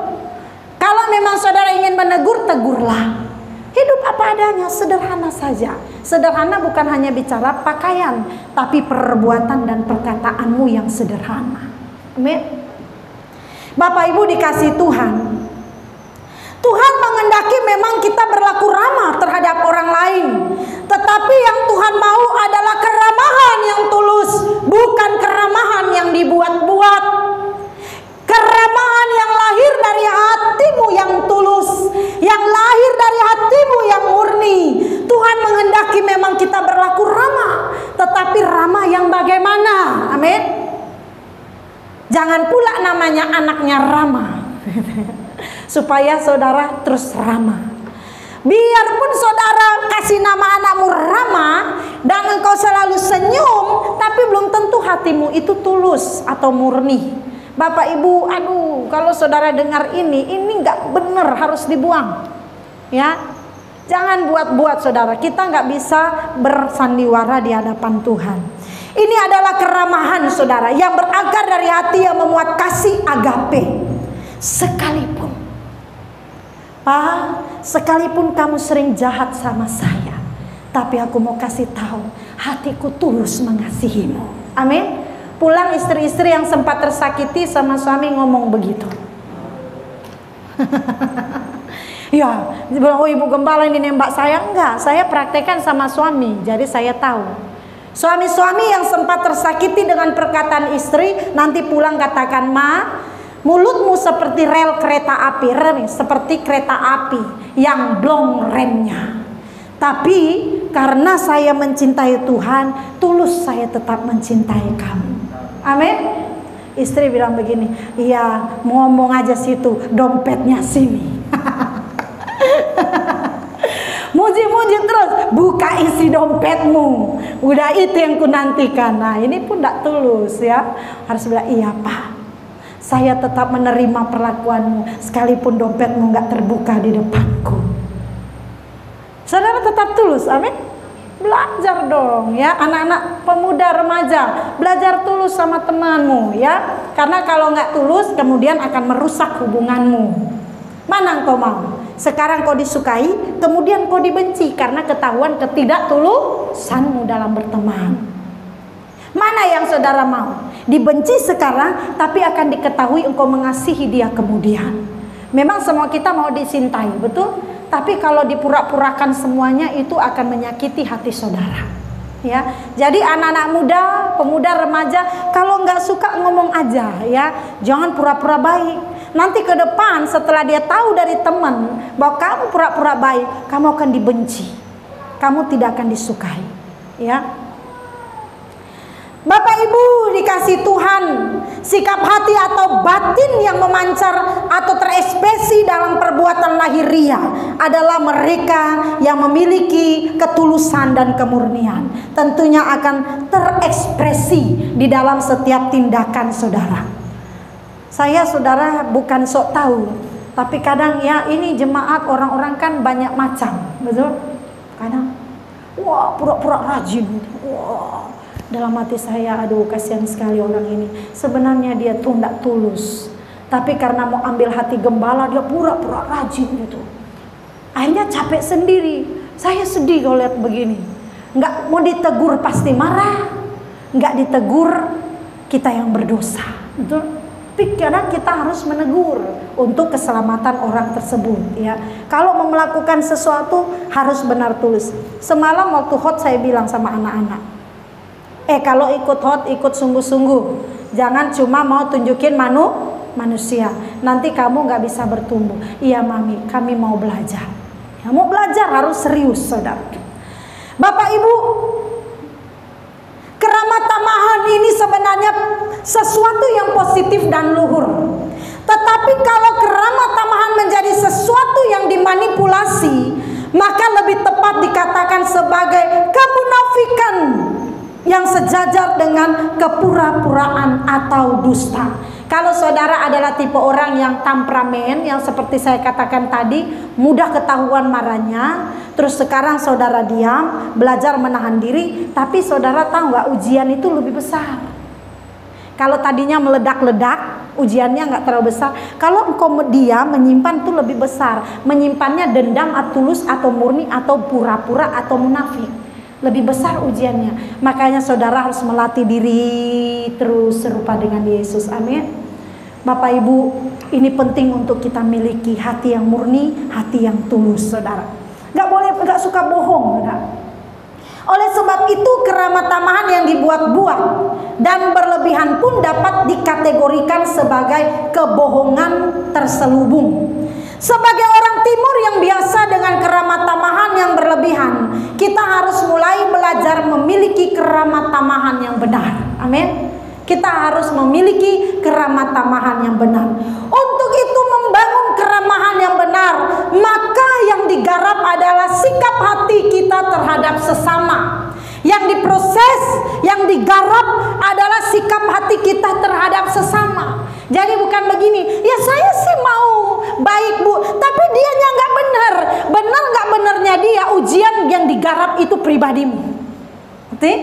Kalau memang saudara ingin menegur, tegurlah. Hidup apa adanya, sederhana saja. Sederhana bukan hanya bicara pakaian, tapi perbuatan dan perkataanmu yang sederhana. Amin. Bapak Ibu dikasih Tuhan, Tuhan menghendaki memang kita berlaku ramah terhadap orang lain. Tetapi yang Tuhan mau adalah keramahan yang tulus, bukan keramahan yang dibuat-buat. Keramahan yang lahir dari hatimu yang tulus, yang lahir dari hatimu yang murni. Tuhan menghendaki memang kita berlaku ramah, tetapi ramah yang bagaimana? Amin. Jangan pula namanya anaknya ramah supaya saudara terus ramah. Biarpun saudara kasih nama anakmu ramah dan engkau selalu senyum, tapi belum tentu hatimu itu tulus atau murni. Bapak Ibu, aduh, kalau saudara dengar ini nggak benar, harus dibuang. Ya, jangan buat-buat saudara. Kita nggak bisa bersandiwara di hadapan Tuhan. Ini adalah keramahan saudara yang berakar dari hati yang memuat kasih agape. Sekalipun, Pak, sekalipun kamu sering jahat sama saya, tapi aku mau kasih tahu, hatiku tulus mengasihimu. Amin. Pulang istri-istri yang sempat tersakiti sama suami ngomong begitu. Ya, bilang, oh ibu gembala ini nembak saya. Enggak, saya praktekkan sama suami, jadi saya tahu. Suami-suami yang sempat tersakiti dengan perkataan istri, nanti pulang katakan, Ma, mulutmu seperti rel kereta api, seperti kereta api yang blong remnya. Tapi karena saya mencintai Tuhan, tulus saya tetap mencintai kamu. Amin. Istri bilang begini, iya ngomong aja situ, dompetnya sini. Muji-muji terus, buka isi dompetmu. Udah itu yang ku nantikan. Nah ini pun tidak tulus ya. Harus bilang, iya Pak, saya tetap menerima perlakuanmu sekalipun dompetmu nggak terbuka di depanku. Saudara tetap tulus, amin. Belajar dong ya, anak-anak pemuda remaja, belajar tulus sama temanmu ya. Karena kalau nggak tulus kemudian akan merusak hubunganmu. Mana engkau mau? Sekarang kau disukai, kemudian kau dibenci karena ketahuan ketidaktulusanmu dalam berteman. Mana yang saudara mau? Dibenci sekarang, tapi akan diketahui engkau mengasihi dia kemudian. Memang semua kita mau dicintai, betul? Tapi kalau dipura-purakan semuanya itu akan menyakiti hati saudara. Ya, jadi anak-anak muda, pemuda, remaja, kalau nggak suka ngomong aja, ya, jangan pura-pura baik. Nanti ke depan setelah dia tahu dari teman bahwa kamu pura-pura baik, kamu akan dibenci, kamu tidak akan disukai. Ya, Bapak Ibu dikasih Tuhan, sikap hati atau batin yang memancar atau terekspresi dalam perbuatan lahiriah adalah mereka yang memiliki ketulusan dan kemurnian. Tentunya akan terekspresi di dalam setiap tindakan saudara. Saya saudara bukan sok tahu, tapi kadang ya ini jemaat orang-orang kan banyak macam, betul? Kadang, wah pura-pura rajin, wah. Dalam hati saya, aduh kasihan sekali orang ini. Sebenarnya dia tuh tidak tulus, tapi karena mau ambil hati gembala dia pura-pura rajin gitu. Akhirnya capek sendiri. Saya sedih kalau lihat begini. Nggak mau ditegur pasti marah, nggak ditegur kita yang berdosa, betul? Tapi kadang kita harus menegur untuk keselamatan orang tersebut ya. Kalau mau melakukan sesuatu harus benar tulus. Semalam waktu hot saya bilang sama anak-anak, kalau ikut hot ikut sungguh-sungguh. Jangan cuma mau tunjukin manusia. Nanti kamu nggak bisa bertumbuh. Iya mami, kami mau belajar. Ya, mau belajar harus serius saudara. Bapak Ibu, keramat tamahan ini sebenarnya sesuatu yang positif dan luhur. Tetapi kalau keramat tamahan menjadi sesuatu yang dimanipulasi, maka lebih tepat dikatakan sebagai kemunafikan yang sejajar dengan kepura-puraan atau dusta. Kalau saudara adalah tipe orang yang temperamen, yang seperti saya katakan tadi, mudah ketahuan marahnya, terus sekarang saudara diam, belajar menahan diri, tapi saudara tahu nggak, ujian itu lebih besar. Kalau tadinya meledak-ledak, ujiannya nggak terlalu besar. Kalau engkau diam, menyimpan itu lebih besar. Menyimpannya dendam, tulus atau murni, atau pura-pura atau munafik, lebih besar ujiannya. Makanya saudara harus melatih diri terus serupa dengan Yesus. Amin. Bapak Ibu, ini penting untuk kita miliki hati yang murni, hati yang tulus saudara. Gak boleh, gak suka bohong saudara. Oleh sebab itu keramat tamahan yang dibuat-buat dan berlebihan pun dapat dikategorikan sebagai kebohongan terselubung. Sebagai orang timur yang biasa dengan keramat tamahan yang berlebihan, kita harus mulai belajar memiliki keramat tamahan yang benar. Amin. Kita harus memiliki keramat tamahan yang benar. Untuk itu membangun keramahan yang benar, maka yang digarap adalah sikap hati kita terhadap sesama. Yang Yang diproses, yang digarap adalah sikap hati kita terhadap sesama. Jadi bukan begini, ya saya sih mau baik bu, tapi dianya nggak benar. Benar nggak benarnya dia, ujian yang digarap itu pribadimu. Ngerti?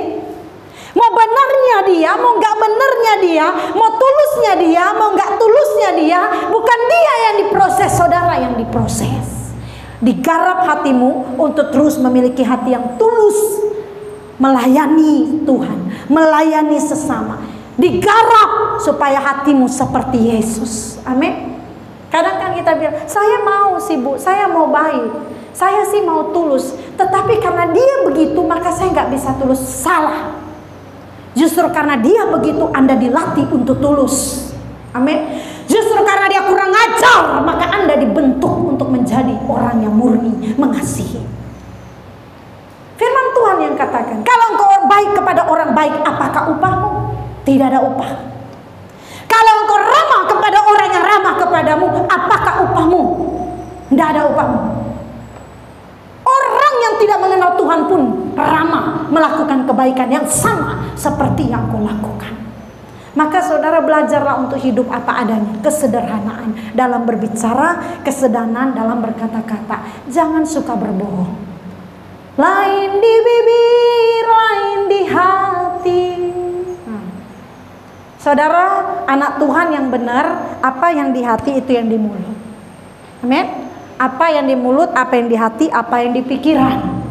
Mau benarnya dia, mau nggak benarnya dia, mau tulusnya dia, mau nggak tulusnya dia, bukan dia yang diproses, saudara yang diproses. Digarap hatimu untuk terus memiliki hati yang tulus, melayani Tuhan, melayani sesama. Digarap supaya hatimu seperti Yesus. Amin. Kadang kan kita bilang, saya mau sih bu, saya mau baik, saya sih mau tulus, tetapi karena dia begitu maka saya nggak bisa tulus. Salah. Justru karena dia begitu Anda dilatih untuk tulus. Amin. Justru karena dia kurang ajar maka Anda dibentuk untuk menjadi orang yang murni, mengasihi. Firman Tuhan yang katakan, kalau engkau baik kepada orang baik, apakah upahmu? Tidak ada upah. Kalau engkau ramah kepada orang yang ramah kepadamu, apakah upahmu? Tidak ada upahmu. Orang yang tidak mengenal Tuhan pun ramah melakukan kebaikan yang sama seperti yang kau lakukan. Maka saudara belajarlah untuk hidup apa adanya, kesederhanaan dalam berbicara, kesederhanaan dalam berkata-kata. Jangan suka berbohong. Lain di bibir, lain di hati. Saudara, anak Tuhan yang benar, apa yang di hati itu yang di mulut. Amin. Apa yang di mulut, apa yang di hati, apa yang di pikiran.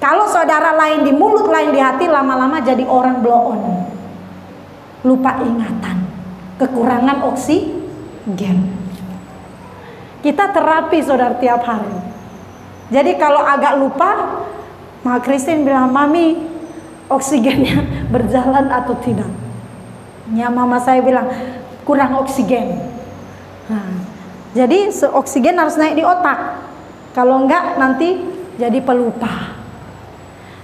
Kalau saudara lain di mulut, lain di hati, lama-lama jadi orang blow on. Lupa ingatan, kekurangan oksigen. Kita terapi saudara tiap hari. Jadi kalau agak lupa, Mak Christine bilang, Mami, oksigennya berjalan atau tidak? Ya, mama saya bilang kurang oksigen. Nah, jadi oksigen harus naik di otak. Kalau enggak nanti jadi pelupa.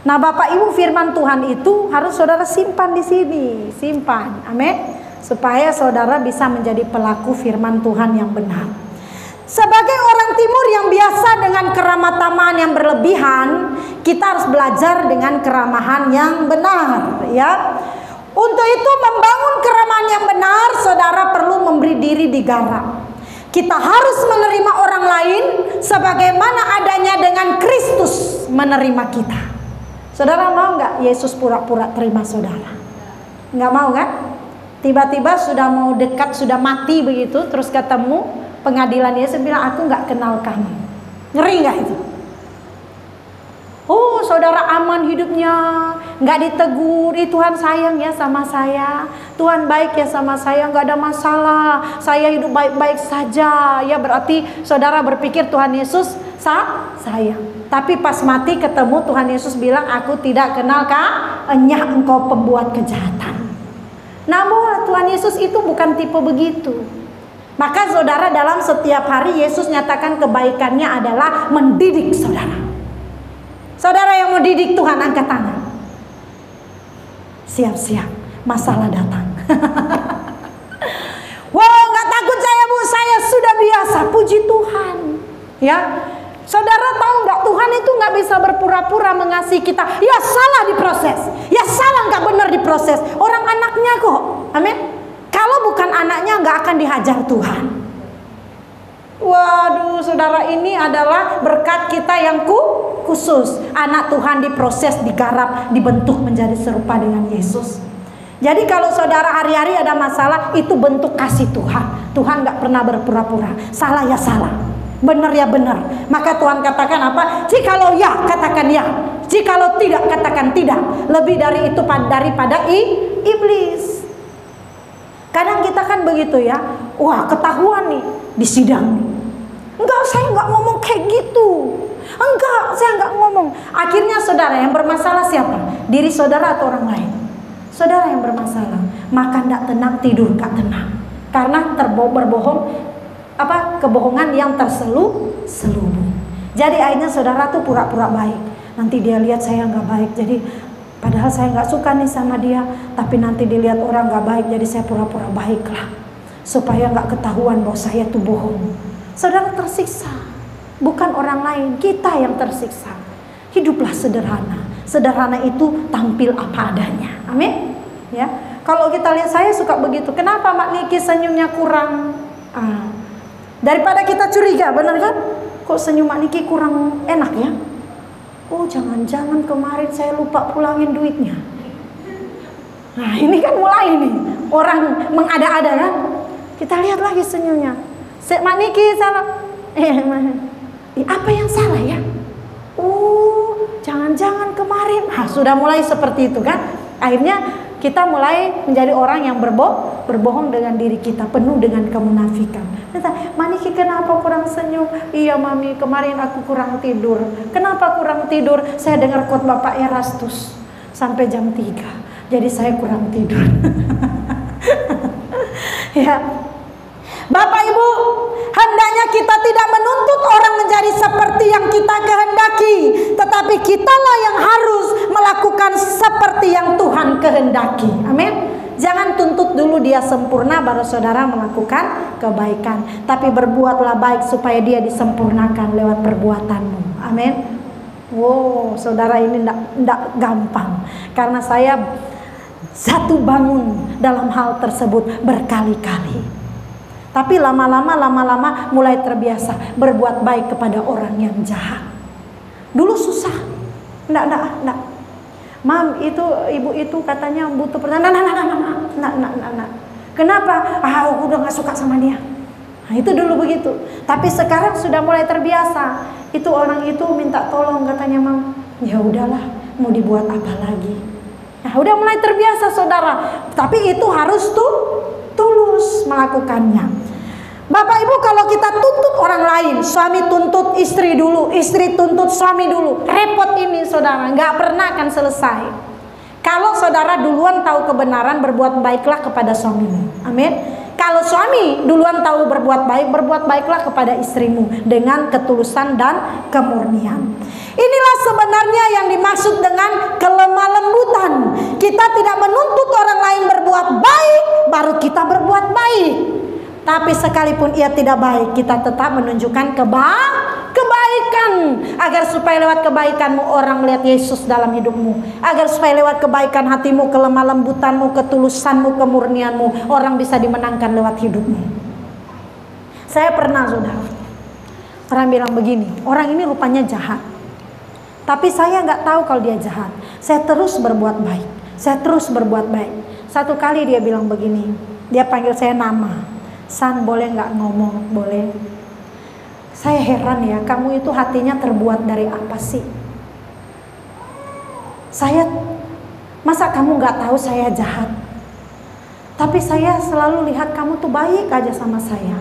Nah, Bapak Ibu, firman Tuhan itu harus saudara simpan di sini, simpan. Amin. Supaya saudara bisa menjadi pelaku firman Tuhan yang benar. Sebagai orang timur yang biasa dengan keramah tamahan yang berlebihan, kita harus belajar dengan keramahan yang benar, ya. Untuk itu membangun keramahan yang benar, saudara perlu memberi diri digarap. Kita harus menerima orang lain sebagaimana adanya dengan Kristus menerima kita. Saudara mau nggak Yesus pura-pura terima saudara? Nggak mau kan? Tiba-tiba sudah mau dekat, sudah mati begitu, terus ketemu pengadilan Yesus bilang, aku nggak kenal kamu. Ngeri nggak itu? Oh, saudara aman hidupnya, nggak ditegur, Tuhan sayang ya sama saya, Tuhan baik ya sama saya, nggak ada masalah, saya hidup baik-baik saja. Ya berarti saudara berpikir Tuhan Yesus sayang. Tapi pas mati ketemu Tuhan Yesus bilang, aku tidak kenal enyah engkau pembuat kejahatan. Namun Tuhan Yesus itu bukan tipe begitu. Maka saudara dalam setiap hari Yesus nyatakan kebaikannya adalah mendidik saudara. Saudara yang mau didik Tuhan, angkat tangan. Siap-siap, masalah datang. Wow, nggak takut saya bu, saya sudah biasa, puji Tuhan. Ya, saudara tahu nggak, Tuhan itu nggak bisa berpura-pura mengasihi kita. Ya salah diproses, ya salah nggak benar diproses. Orang anaknya kok, amin. Kalau bukan anaknya nggak akan dihajar Tuhan. Waduh, saudara, ini adalah berkat kita yang khusus. Anak Tuhan diproses, digarap, dibentuk menjadi serupa dengan Yesus. Jadi kalau saudara hari-hari ada masalah, itu bentuk kasih Tuhan. Tuhan gak pernah berpura-pura. Salah ya salah, benar ya benar. Maka Tuhan katakan apa? Jikalau ya, katakan ya. Jikalau tidak, katakan tidak. Lebih dari itu daripada iblis. Kadang kita kan begitu ya. Wah, ketahuan nih di sidang. Enggak, saya enggak ngomong kayak gitu. Enggak, saya enggak ngomong. Akhirnya saudara yang bermasalah siapa? Diri saudara atau orang lain? Saudara yang bermasalah. Makan enggak tenang, tidur enggak tenang. Karena berbohong, kebohongan yang terselubung. Jadi akhirnya saudara tuh pura-pura baik. Nanti dia lihat saya enggak baik. Jadi padahal saya enggak suka nih sama dia. Tapi nanti dilihat orang enggak baik. Jadi saya pura-pura baiklah. Supaya enggak ketahuan bahwa saya tuh bohong. Saudara tersiksa. Bukan orang lain, kita yang tersiksa. Hiduplah sederhana. Sederhana itu tampil apa adanya. Amin. Ya. Kalau kita lihat, saya suka begitu. Kenapa Mak Niki senyumnya kurang? Daripada kita curiga, benar kan? Kok senyum Mak Niki kurang enak ya? Oh, jangan-jangan kemarin saya lupa pulangin duitnya. Nah, ini kan mulai nih orang mengada-ada kan? Kita lihat lagi senyumnya. Mak Niki salah. Apa yang salah ya? Oh, jangan-jangan kemarin. Sudah mulai seperti itu kan? Akhirnya kita mulai menjadi orang yang berbohong dengan diri kita, penuh dengan kemunafikan. Mak Niki kenapa kurang senyum? Iya Mami, kemarin aku kurang tidur. Kenapa kurang tidur? Saya dengar khotbah Pak Erastus sampai jam 3. Jadi saya kurang tidur. Ya. Bapak Ibu, hendaknya kita tidak menuntut orang menjadi seperti yang kita kehendaki, tetapi kitalah yang harus melakukan seperti yang Tuhan kehendaki. Amin. Jangan tuntut dulu dia sempurna baru saudara melakukan kebaikan, tapi berbuatlah baik supaya dia disempurnakan lewat perbuatanmu. Amin. Wow, saudara, ini tidak gampang, karena saya satu bangun dalam hal tersebut berkali-kali. Tapi lama-lama mulai terbiasa berbuat baik kepada orang yang jahat. Dulu susah. Enggak. Mam, itu ibu itu katanya butuh pertanyaan. Nah. Kenapa? Aku udah gak suka sama dia. Nah, itu dulu begitu. Tapi sekarang sudah mulai terbiasa. Itu orang itu minta tolong katanya, Mam. Ya udahlah, mau dibuat apa lagi? Nah, udah mulai terbiasa saudara. Tapi itu harus tulus melakukannya. Bapak Ibu, kalau kita tuntut orang lain, suami tuntut istri dulu, istri tuntut suami dulu, repot ini saudara, nggak pernah akan selesai. Kalau saudara duluan tahu kebenaran, berbuat baiklah kepada suamimu. Amin. Kalau suami duluan tahu berbuat baiklah kepada istrimu dengan ketulusan dan kemurnian. Inilah sebenarnya yang dimaksud dengan kelemah lembutan. Kita tidak menuntut orang lain berbuat baik, baru kita berbuat baik. Tapi sekalipun ia tidak baik, kita tetap menunjukkan kebaikan, agar supaya lewat kebaikanmu orang melihat Yesus dalam hidupmu, agar supaya lewat kebaikan hatimu, kelemah lembutanmu, ketulusanmu, kemurnianmu, orang bisa dimenangkan lewat hidupmu. Saya pernah, saudara, orang bilang begini, orang ini rupanya jahat, tapi saya nggak tahu kalau dia jahat. Saya terus berbuat baik, Satu kali dia bilang begini, dia panggil saya nama. San, boleh nggak ngomong? Boleh. Saya heran ya, kamu itu hatinya terbuat dari apa sih? Masa kamu nggak tahu saya jahat? Tapi saya selalu lihat kamu tuh baik aja sama saya.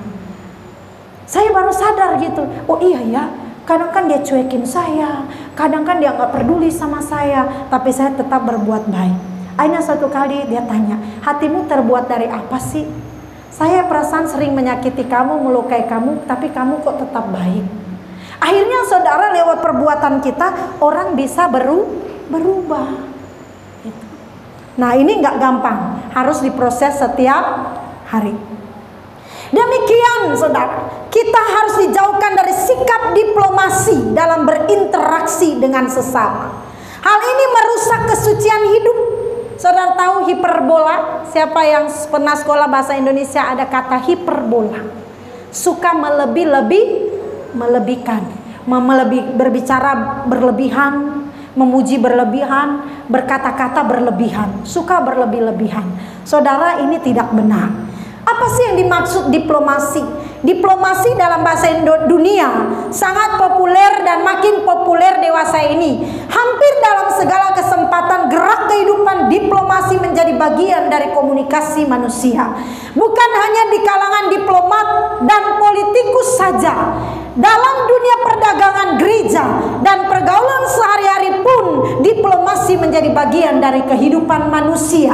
Saya baru sadar gitu. Oh iya ya, kadang kan dia cuekin saya, kadang kan dia nggak peduli sama saya, tapi saya tetap berbuat baik. Akhirnya satu kali dia tanya, hatimu terbuat dari apa sih? Saya perasaan sering menyakiti kamu, melukai kamu, tapi kamu kok tetap baik. Akhirnya saudara, lewat perbuatan kita orang bisa berubah. Gitu. Nah, ini nggak gampang, harus diproses setiap hari. Demikian saudara, kita harus dijauhkan dari sikap diplomasi dalam berinteraksi dengan sesama. Hal ini merusak kesucian hidup. Saudara tahu hiperbola? Siapa yang pernah sekolah bahasa Indonesia, ada kata hiperbola. Suka melebihkan, berbicara berlebihan, memuji berlebihan, berkata-kata berlebihan, suka berlebih-lebihan. Saudara, ini tidak benar. Apa sih yang dimaksud diplomasi? Diplomasi dalam bahasa dunia sangat populer dan makin populer dewasa ini. Hampir dalam segala kesempatan gerak kehidupan diplomasi menjadi bagian dari komunikasi manusia. Bukan hanya di kalangan diplomat dan politikus saja. Dalam dunia perdagangan, gereja, dan pergaulan sehari-hari pun diplomasi menjadi bagian dari kehidupan manusia.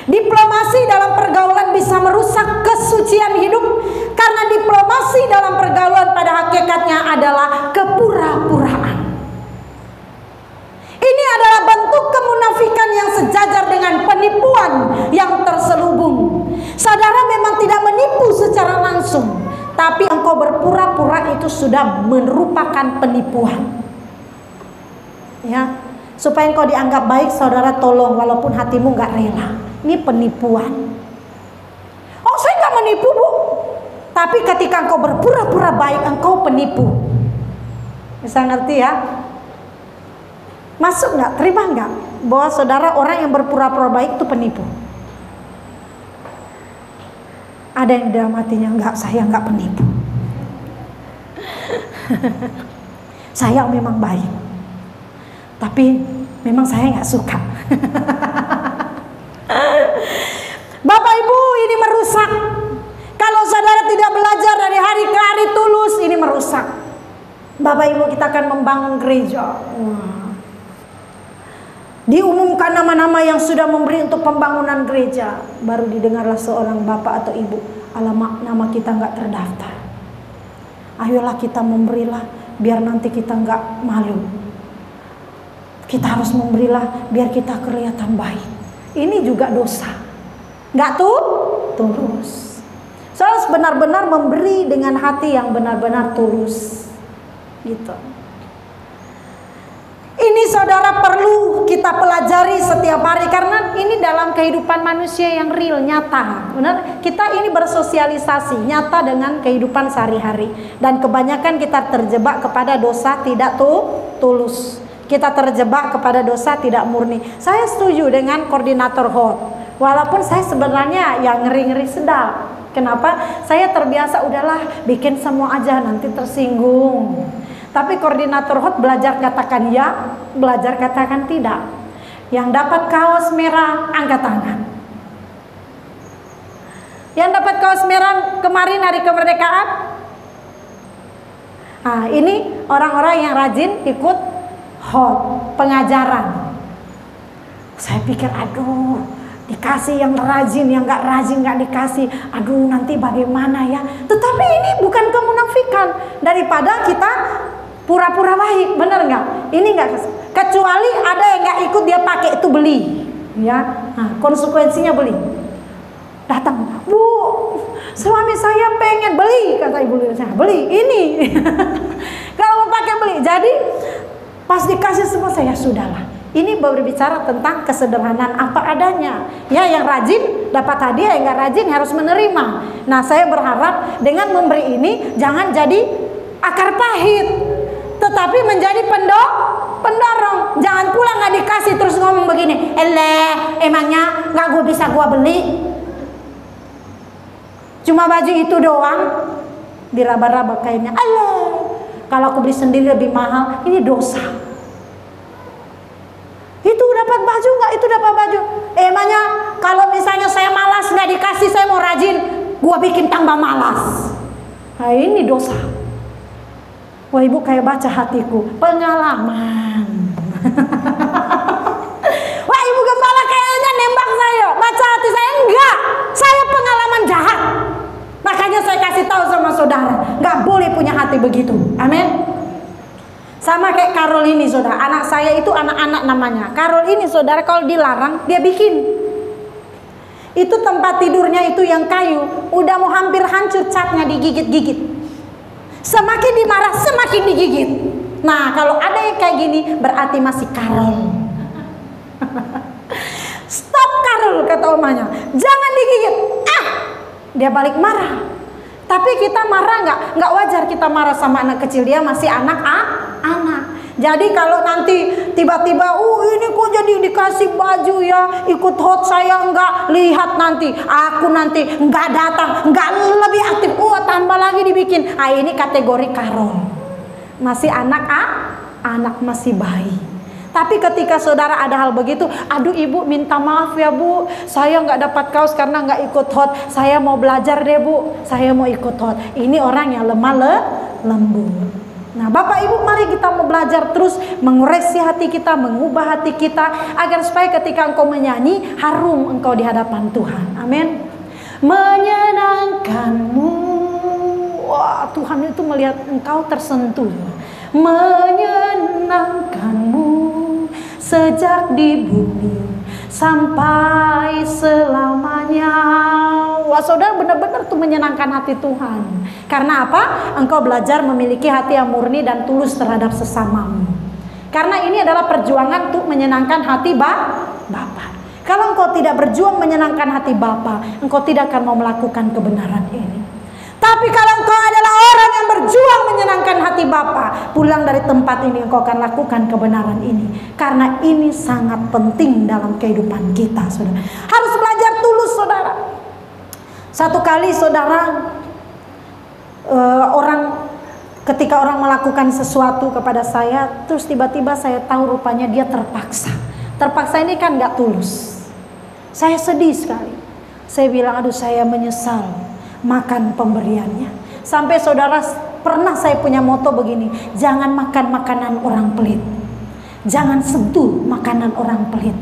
Diplomasi dalam pergaulan bisa merusak kesucian hidup, karena diplomasi dalam pergaulan pada hakikatnya adalah kepura-puraan. Ini adalah bentuk kemunafikan yang sejajar dengan penipuan yang terselubung. Saudara memang tidak menipu secara langsung, tapi engkau berpura-pura itu sudah merupakan penipuan. Ya. Supaya engkau dianggap baik, saudara tolong walaupun hatimu gak rela. Ini penipuan. Oh, saya gak menipu, Bu. Tapi ketika engkau berpura-pura baik, engkau penipu. Bisa ngerti ya? Masuk gak? Terima gak? Bahwa saudara orang yang berpura-pura baik itu penipu. Ada yang dalam hatinya, enggak, saya enggak penipu. Saya memang baik, tapi memang saya enggak suka. Bapak Ibu, ini merusak. Kalau saudara tidak belajar dari hari ke hari tulus, ini merusak. Bapak Ibu, kita akan membangun gereja. Diumumkan nama-nama yang sudah memberi untuk pembangunan gereja, baru didengarlah seorang bapak atau ibu, alamak, nama kita nggak terdaftar. Ayolah kita memberilah, biar nanti kita nggak malu. Kita harus memberilah, biar kita kelihatan baik. Ini juga dosa, nggak tulus. So, harus benar-benar memberi dengan hati yang benar-benar tulus, gitu. Ini saudara perlu kita pelajari setiap hari, karena ini dalam kehidupan manusia yang real, nyata. Benar? Kita ini bersosialisasi nyata dengan kehidupan sehari-hari, dan kebanyakan kita terjebak kepada dosa tidak tulus. Kita terjebak kepada dosa tidak murni. Saya setuju dengan koordinator HOT. Walaupun saya sebenarnya yang ngeri-ngeri sedap. Kenapa? Saya terbiasa udahlah bikin semua aja, nanti tersinggung. Tapi koordinator HOT belajar katakan ya, belajar katakan tidak. Yang dapat kaos merah, angkat tangan. Yang dapat kaos merah kemarin hari kemerdekaan. Nah, ini orang-orang yang rajin ikut HOT, pengajaran. Saya pikir, aduh, dikasih yang rajin, yang gak rajin gak dikasih. Aduh, nanti bagaimana ya. Tetapi ini bukan kemunafikan. Daripada kita pura-pura baik, bener nggak? Ini nggak, kecuali ada yang nggak ikut, dia pakai itu beli, ya. Nah, konsekuensinya beli. Datang, Bu, suami saya pengen beli, kata ibu saya, beli ini. Kalau mau pakai beli, jadi pas dikasih semua saya sudahlah. Ini berbicara tentang kesederhanaan apa adanya. Ya, yang rajin dapat hadiah, yang nggak rajin harus menerima. Nah, saya berharap dengan memberi ini jangan jadi akar pahit, tetapi menjadi pendorong. Jangan pula nggak dikasih terus ngomong begini, emangnya nggak gue bisa gue beli, cuma baju itu doang, diraba-raba kainnya. Kalau aku beli sendiri lebih mahal, ini dosa. Itu dapat baju nggak? Itu dapat baju. Emangnya kalau misalnya saya malas nggak dikasih, saya mau rajin, gue bikin tambah malas. Nah, ini dosa. Wah, ibu kayak baca hatiku, pengalaman. Wah, ibu gembala kayaknya nembak saya, baca hati saya. Enggak, saya pengalaman jahat. Makanya saya kasih tahu sama saudara, nggak boleh punya hati begitu. Amin. Sama kayak Carol ini, saudara. Anak saya itu anak-anak namanya Carol ini, saudara. Kalau dilarang dia bikin. Itu tempat tidurnya itu yang kayu, udah mau hampir hancur, catnya digigit-gigit. Semakin dimarah, semakin digigit. Nah, kalau ada yang kayak gini, berarti masih Carol. Stop Carol, kata omanya, jangan digigit. Dia balik marah. Tapi kita marah nggak? Nggak wajar kita marah sama anak kecil, dia masih anak. Jadi kalau nanti tiba-tiba, ini kok jadi dikasih baju ya, ikut HOT, saya nggak lihat nanti, aku nanti nggak datang, nggak lebih aktif, tambah lagi dibikin. Ini kategori Carol, masih anak masih bayi. Tapi ketika saudara ada hal begitu, aduh ibu minta maaf ya bu, saya nggak dapat kaos karena nggak ikut HOT, saya mau belajar deh bu, saya mau ikut HOT. Ini orang yang lemah lembut. Nah, Bapak Ibu, mari kita mau belajar terus mengoreksi hati kita, mengubah hati kita, agar supaya ketika engkau menyanyi, harum engkau di hadapan Tuhan. Amin. Menyenangkanmu, wah, Tuhan itu melihat engkau tersentuh. Menyenangkanmu sejak di bumi sampai selamanya. Wah, saudara, benar-benar tuh menyenangkan hati Tuhan. Karena apa? Engkau belajar memiliki hati yang murni dan tulus terhadap sesamamu. Karena ini adalah perjuangan untuk menyenangkan hati Bapa. Kalau engkau tidak berjuang menyenangkan hati Bapa, engkau tidak akan mau melakukan kebenaran ini. Tapi kalau engkau adalah orang yang berjuang menyenangkan hati Bapa, pulang dari tempat ini engkau akan lakukan kebenaran ini. Karena ini sangat penting dalam kehidupan kita, saudara. Harus belajar tulus, saudara. Satu kali, saudara, ketika orang melakukan sesuatu kepada saya, terus tiba-tiba saya tahu rupanya dia terpaksa. Terpaksa ini kan gak tulus. Saya sedih sekali. Saya bilang, aduh, saya menyesal makan pemberiannya. Sampai saudara, pernah saya punya moto begini, jangan makan makanan orang pelit, jangan sentuh makanan orang pelit.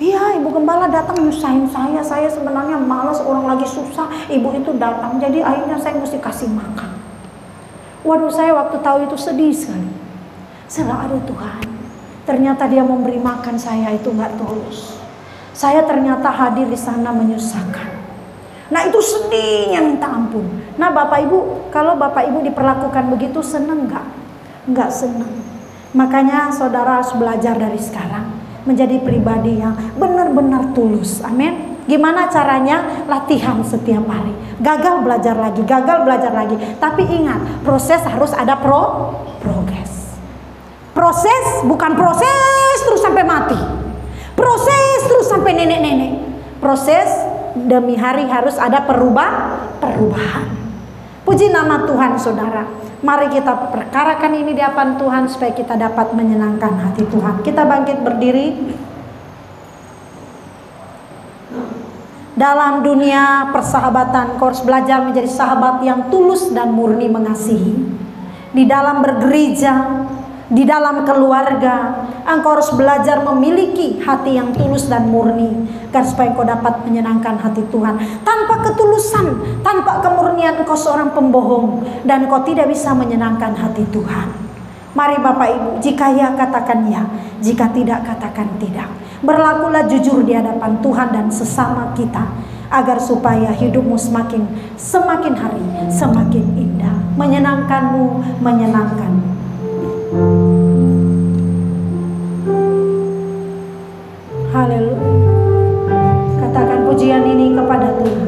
Iya, Ibu Gembala datang nyusahin saya sebenarnya malas, orang lagi susah, ibu itu datang, jadi akhirnya saya mesti kasih makan. Waduh, saya waktu tahu itu sedih sekali. Saya bilang, aduh Tuhan, ternyata dia memberi makan saya itu gak tulus. Saya ternyata hadir di sana menyusahkan. Nah, itu sedihnya minta ampun. Nah, Bapak Ibu, kalau Bapak Ibu diperlakukan begitu, senang gak? Enggak senang. Makanya saudara harus belajar dari sekarang menjadi pribadi yang benar-benar tulus. Amin. Gimana caranya? Latihan setiap hari. Gagal belajar lagi, gagal belajar lagi. Tapi ingat, proses harus ada progres. Proses bukan proses terus sampai mati. Proses terus sampai nenek-nenek. Proses demi hari harus ada perubahan. Puji nama Tuhan, saudara. Mari kita perkarakan ini di hadapan Tuhan supaya kita dapat menyenangkan hati Tuhan. Kita bangkit berdiri. Dalam dunia persahabatan, kau harus belajar menjadi sahabat yang tulus dan murni mengasihi. Di dalam bergereja, di dalam keluarga, engkau harus belajar memiliki hati yang tulus dan murni, agar supaya engkau dapat menyenangkan hati Tuhan. Tanpa ketulusan, tanpa kemurnian, engkau seorang pembohong dan engkau tidak bisa menyenangkan hati Tuhan. Mari Bapak Ibu, jika ya katakan ya, jika tidak katakan tidak. Berlakulah jujur di hadapan Tuhan dan sesama kita, agar supaya hidupmu semakin hari semakin indah, menyenangkanmu, menyenangkanmu. Haleluya. Katakan pujian ini kepada Tuhan.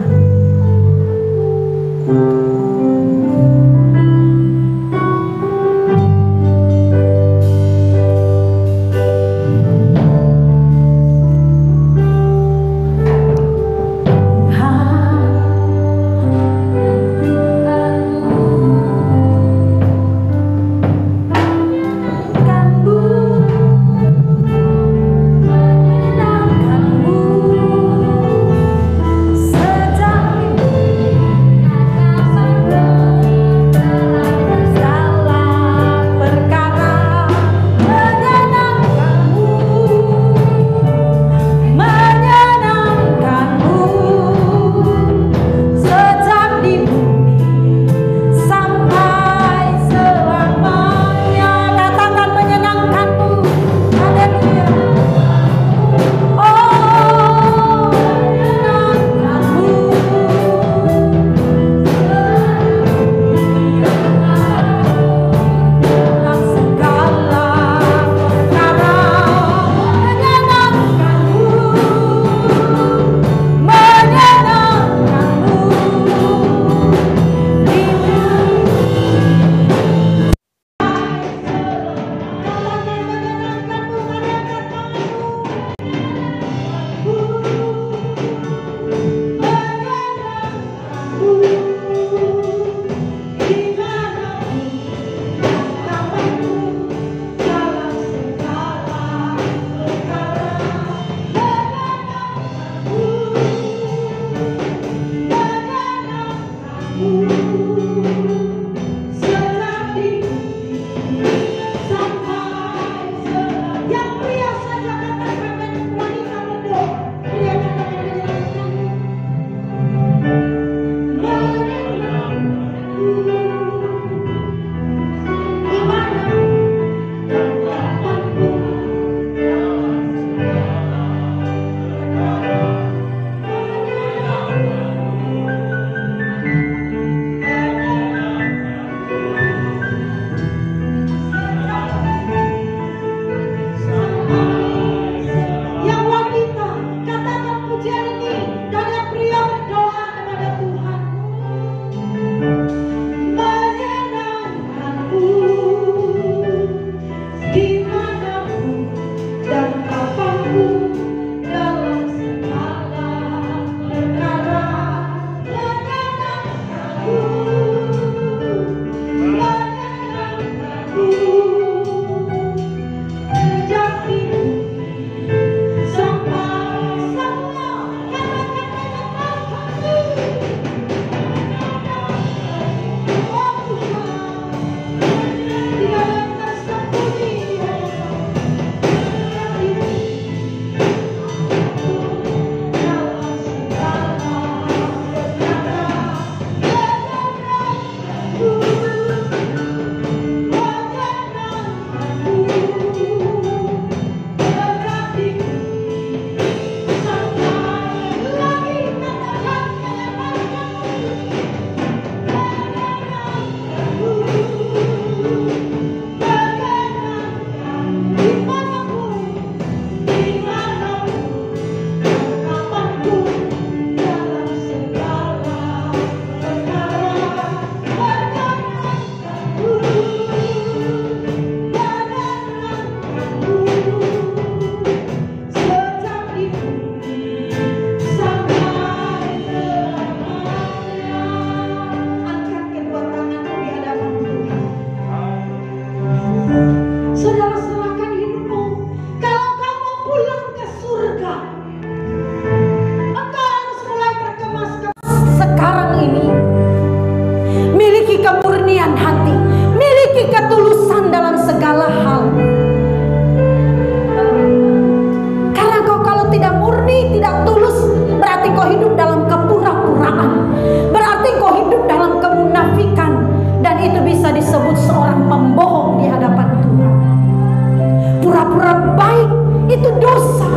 baik itu dosa.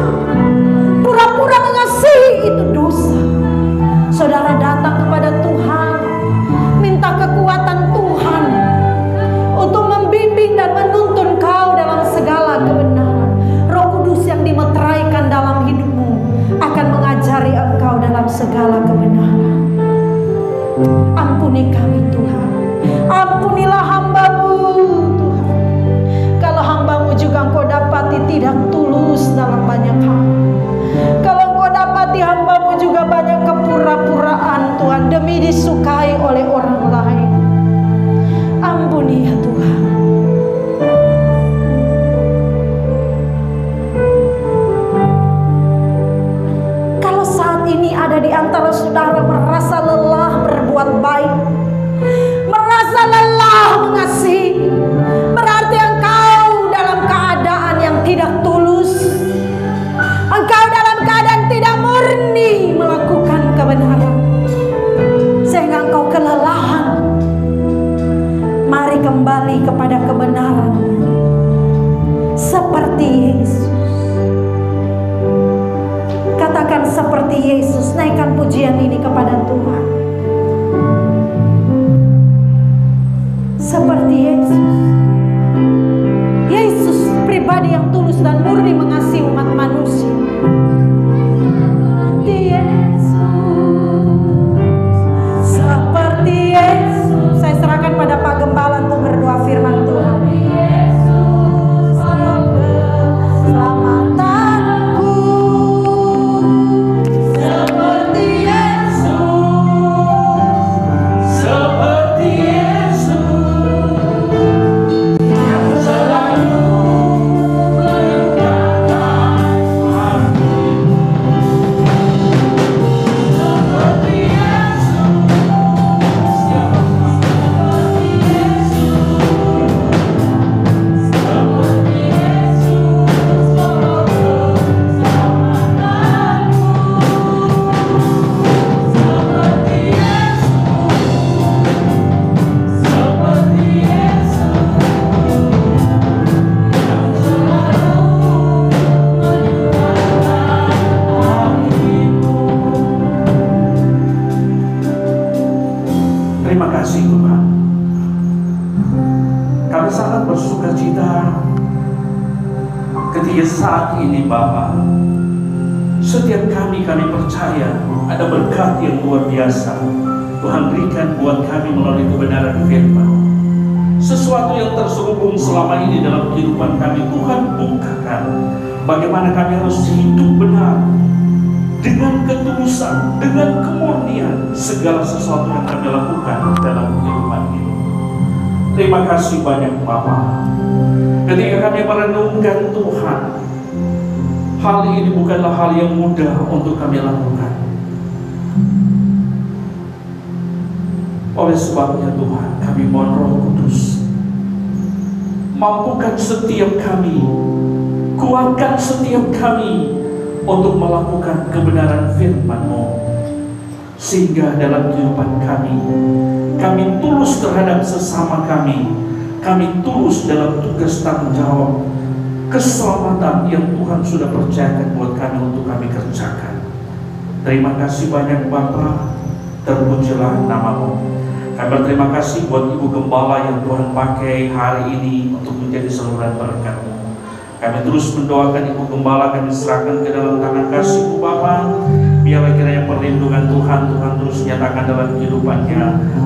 Pura-pura mengasihi itu dosa. Saudara datang kepada Tuhan, minta kekuatan Tuhan untuk membimbing dan menuntun kau dalam segala kebenaran. Roh Kudus yang dimeteraikan dalam hidupmu akan mengajari engkau dalam segala kebenaran. Ampuni kami Tuhan, ampunilah hamba-Mu Tuhan. Kalau hamba-Mu juga engkau dapati tidak tulus dalam banyak hal, kalau engkau dapati hamba-Mu juga banyak kepura-puraan Tuhan demi disukai oleh orang lain, ampuni ya Tuhan. Kalau saat ini ada di antara saudara merasa lelah berbuat baik, merasa lelah mengasihi, berarti engkau dalam keadaan yang tidak tulus. Engkau dalam keadaan tidak murni melakukan kebenaran, sehingga engkau kelelahan. Mari kembali kepada kebenaran seperti Yesus. Katakan seperti Yesus. Naikkan pujian ini kepada Tuhan. Seperti Yesus. Yesus pribadi yang tulus dan murni mengasihi umat manusia. Seperti Yesus. Saya serahkan pada Pak Gembala untuk berdoa firman Tuhan. Selamatanku seperti Yesus, seperti Yesus yang selalu menyertakan hatimu. Seperti Yesus, terima kasih Tuhan. Kami sangat bersuka cita ketika saat ini Bapa, setiap kami percaya ada berkat yang luar biasa Tuhan berikan buat kami melalui kebenaran firman. Sesuatu yang terselubung selama ini dalam kehidupan kami Tuhan bukakan bagaimana kami harus hidup benar dengan ketulusan, dengan kemurnian segala sesuatu yang kami lakukan dalam kehidupan ini. Terima kasih banyak Bapa. Ketika kami merenungkan Tuhan, hal ini bukanlah hal yang mudah untuk kami lakukan. Oleh sebabnya Tuhan, kami mohon Roh Kudus mampukan setiap kami, kuatkan setiap kami untuk melakukan kebenaran firman-Mu, sehingga dalam kehidupan kami tulus terhadap sesama kami tulus dalam tugas tanggung jawab keselamatan yang Tuhan sudah percayakan buat kami untuk kami kerjakan. Terima kasih banyak Bapa, terpujilah nama-Mu. Kami berterima kasih buat Ibu Gembala yang Tuhan pakai hari ini untuk menjadi saluran berkat-Mu. Kami terus mendoakan Ibu Gembala, kami serahkan ke dalam tangan kasih-Mu Bapa. Biarlah kiranya perlindungan Tuhan terus nyatakan dalam kehidupannya.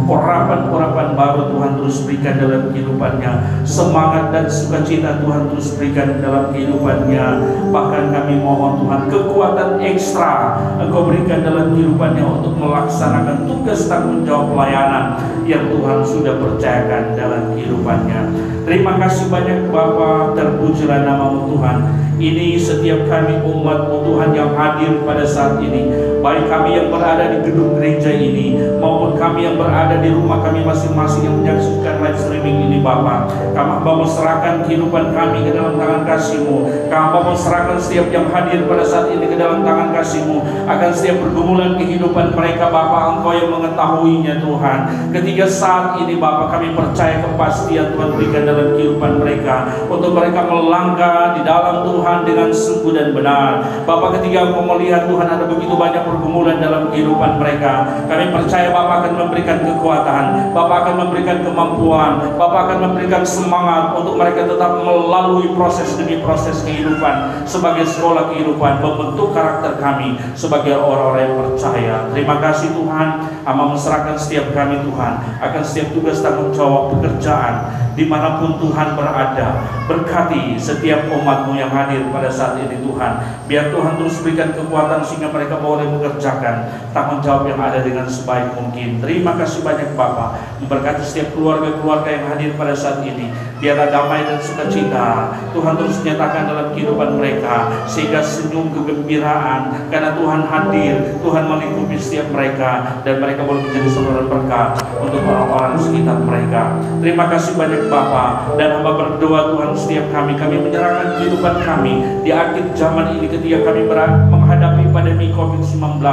Urapan-urapan baru Tuhan terus berikan dalam kehidupannya. Semangat dan sukacita Tuhan terus berikan dalam kehidupannya. Bahkan kami mohon Tuhan kekuatan ekstra Engkau berikan dalam kehidupannya untuk melaksanakan tugas tanggung jawab pelayanan yang Tuhan sudah percayakan dalam kehidupannya. Terima kasih banyak Bapa, terpujilah nama-Mu Tuhan. Ini setiap kami umat-Mu Tuhan yang hadir pada saat ini, baik kami yang berada di gedung gereja ini maupun kami yang berada di rumah kami masing-masing yang menyaksikan live streaming ini Bapa. Kami mau serahkan kehidupan kami ke dalam tangan kasih-Mu. Kami mau serahkan setiap yang hadir pada saat ini ke dalam tangan kasih-Mu. Akan setiap pergumulan kehidupan mereka Bapa, Engkau yang mengetahuinya Tuhan. Ketika saat ini Bapa, kami percaya kepastian Tuhan berikan dalam kehidupan mereka, untuk mereka melangkah di dalam Tuhan dengan sungguh dan benar. Bapa, ketika Engkau melihat Tuhan ada begitu banyak pergumulan dalam kehidupan mereka, kami percaya Bapa akan memberikan kekuatan, Bapa akan memberikan kemampuan, Bapa akan memberikan semangat untuk mereka tetap melalui proses demi proses kehidupan sebagai sekolah kehidupan, membentuk karakter kami sebagai orang-orang yang percaya. Terima kasih Tuhan, Hamba menserahkan setiap kami Tuhan akan setiap tugas tanggung jawab pekerjaan dimanapun Tuhan berada. Berkati setiap umat-Mu yang hadir pada saat ini Tuhan. Biar Tuhan terus berikan kekuatan sehingga mereka boleh mengerjakan tanggung jawab yang ada dengan sebaik mungkin. Terima kasih banyak Bapa. Memberkati setiap keluarga-keluarga yang hadir pada saat ini. Biarlah damai dan sukacita Tuhan terus nyatakan dalam kehidupan mereka, sehingga senyum kegembiraan karena Tuhan hadir, Tuhan melingkupi setiap mereka, dan mereka boleh menjadi saudara berkat untuk orang-orang sekitar mereka. Terima kasih banyak Bapa, dan Hamba berdoa Tuhan setiap kami menyerahkan kehidupan kami di akhir zaman ini ketika kami menghadapi pandemi COVID-19.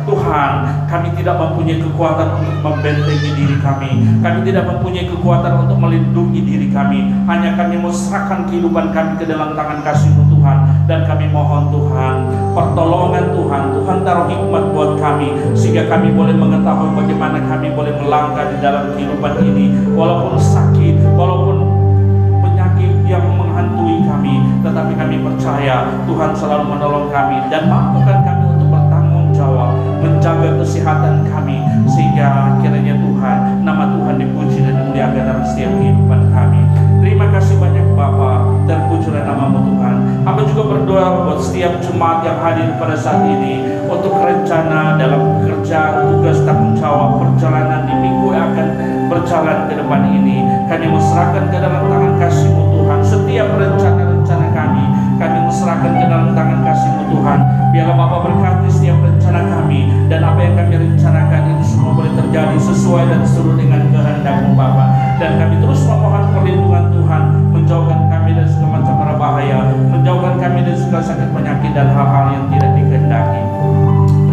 Tuhan, kami tidak mempunyai kekuatan untuk membentengi diri kami tidak mempunyai kekuatan untuk melindungi diri kami. Hanya kami mau serahkan kehidupan kami ke dalam tangan kasih-Mu Tuhan, dan kami mohon Tuhan pertolongan Tuhan taruh hikmat buat kami sehingga kami boleh mengetahui bagaimana kami boleh melangkah di dalam kehidupan ini, walaupun sakit, walaupun penyakit yang menghantui kami, tetapi kami percaya Tuhan selalu menolong kami dan mampukan kami untuk bertanggung jawab menjaga kesehatan kami, sehingga kiranya Tuhan, nama Tuhan dipuji dan dimuliakan dalam setiap kehidupan kami. Terima kasih banyak Bapa, terpujilah nama-Mu Tuhan. Hamba juga berdoa buat setiap jemaat yang hadir pada saat ini untuk rencana dalam pekerjaan, tugas tanggung jawab, perjalanan di minggu yang akan berjalan ke depan ini. Kami serahkan ke dalam tangan kasih-Mu Tuhan. Setiap rencana-rencana kami serahkan ke dalam tangan kasih-Mu Tuhan. Biarlah Bapa berkati setiap rencana kami, dan apa yang kami rencanakan itu semua boleh terjadi sesuai dan seturut dengan kehendak-Mu Bapa. Dan kami terus memohon perlindungan Tuhan, menjauhkan kami dari segala macam mara bahaya, menjauhkan kami dari segala sakit penyakit dan hal-hal yang tidak dikehendaki.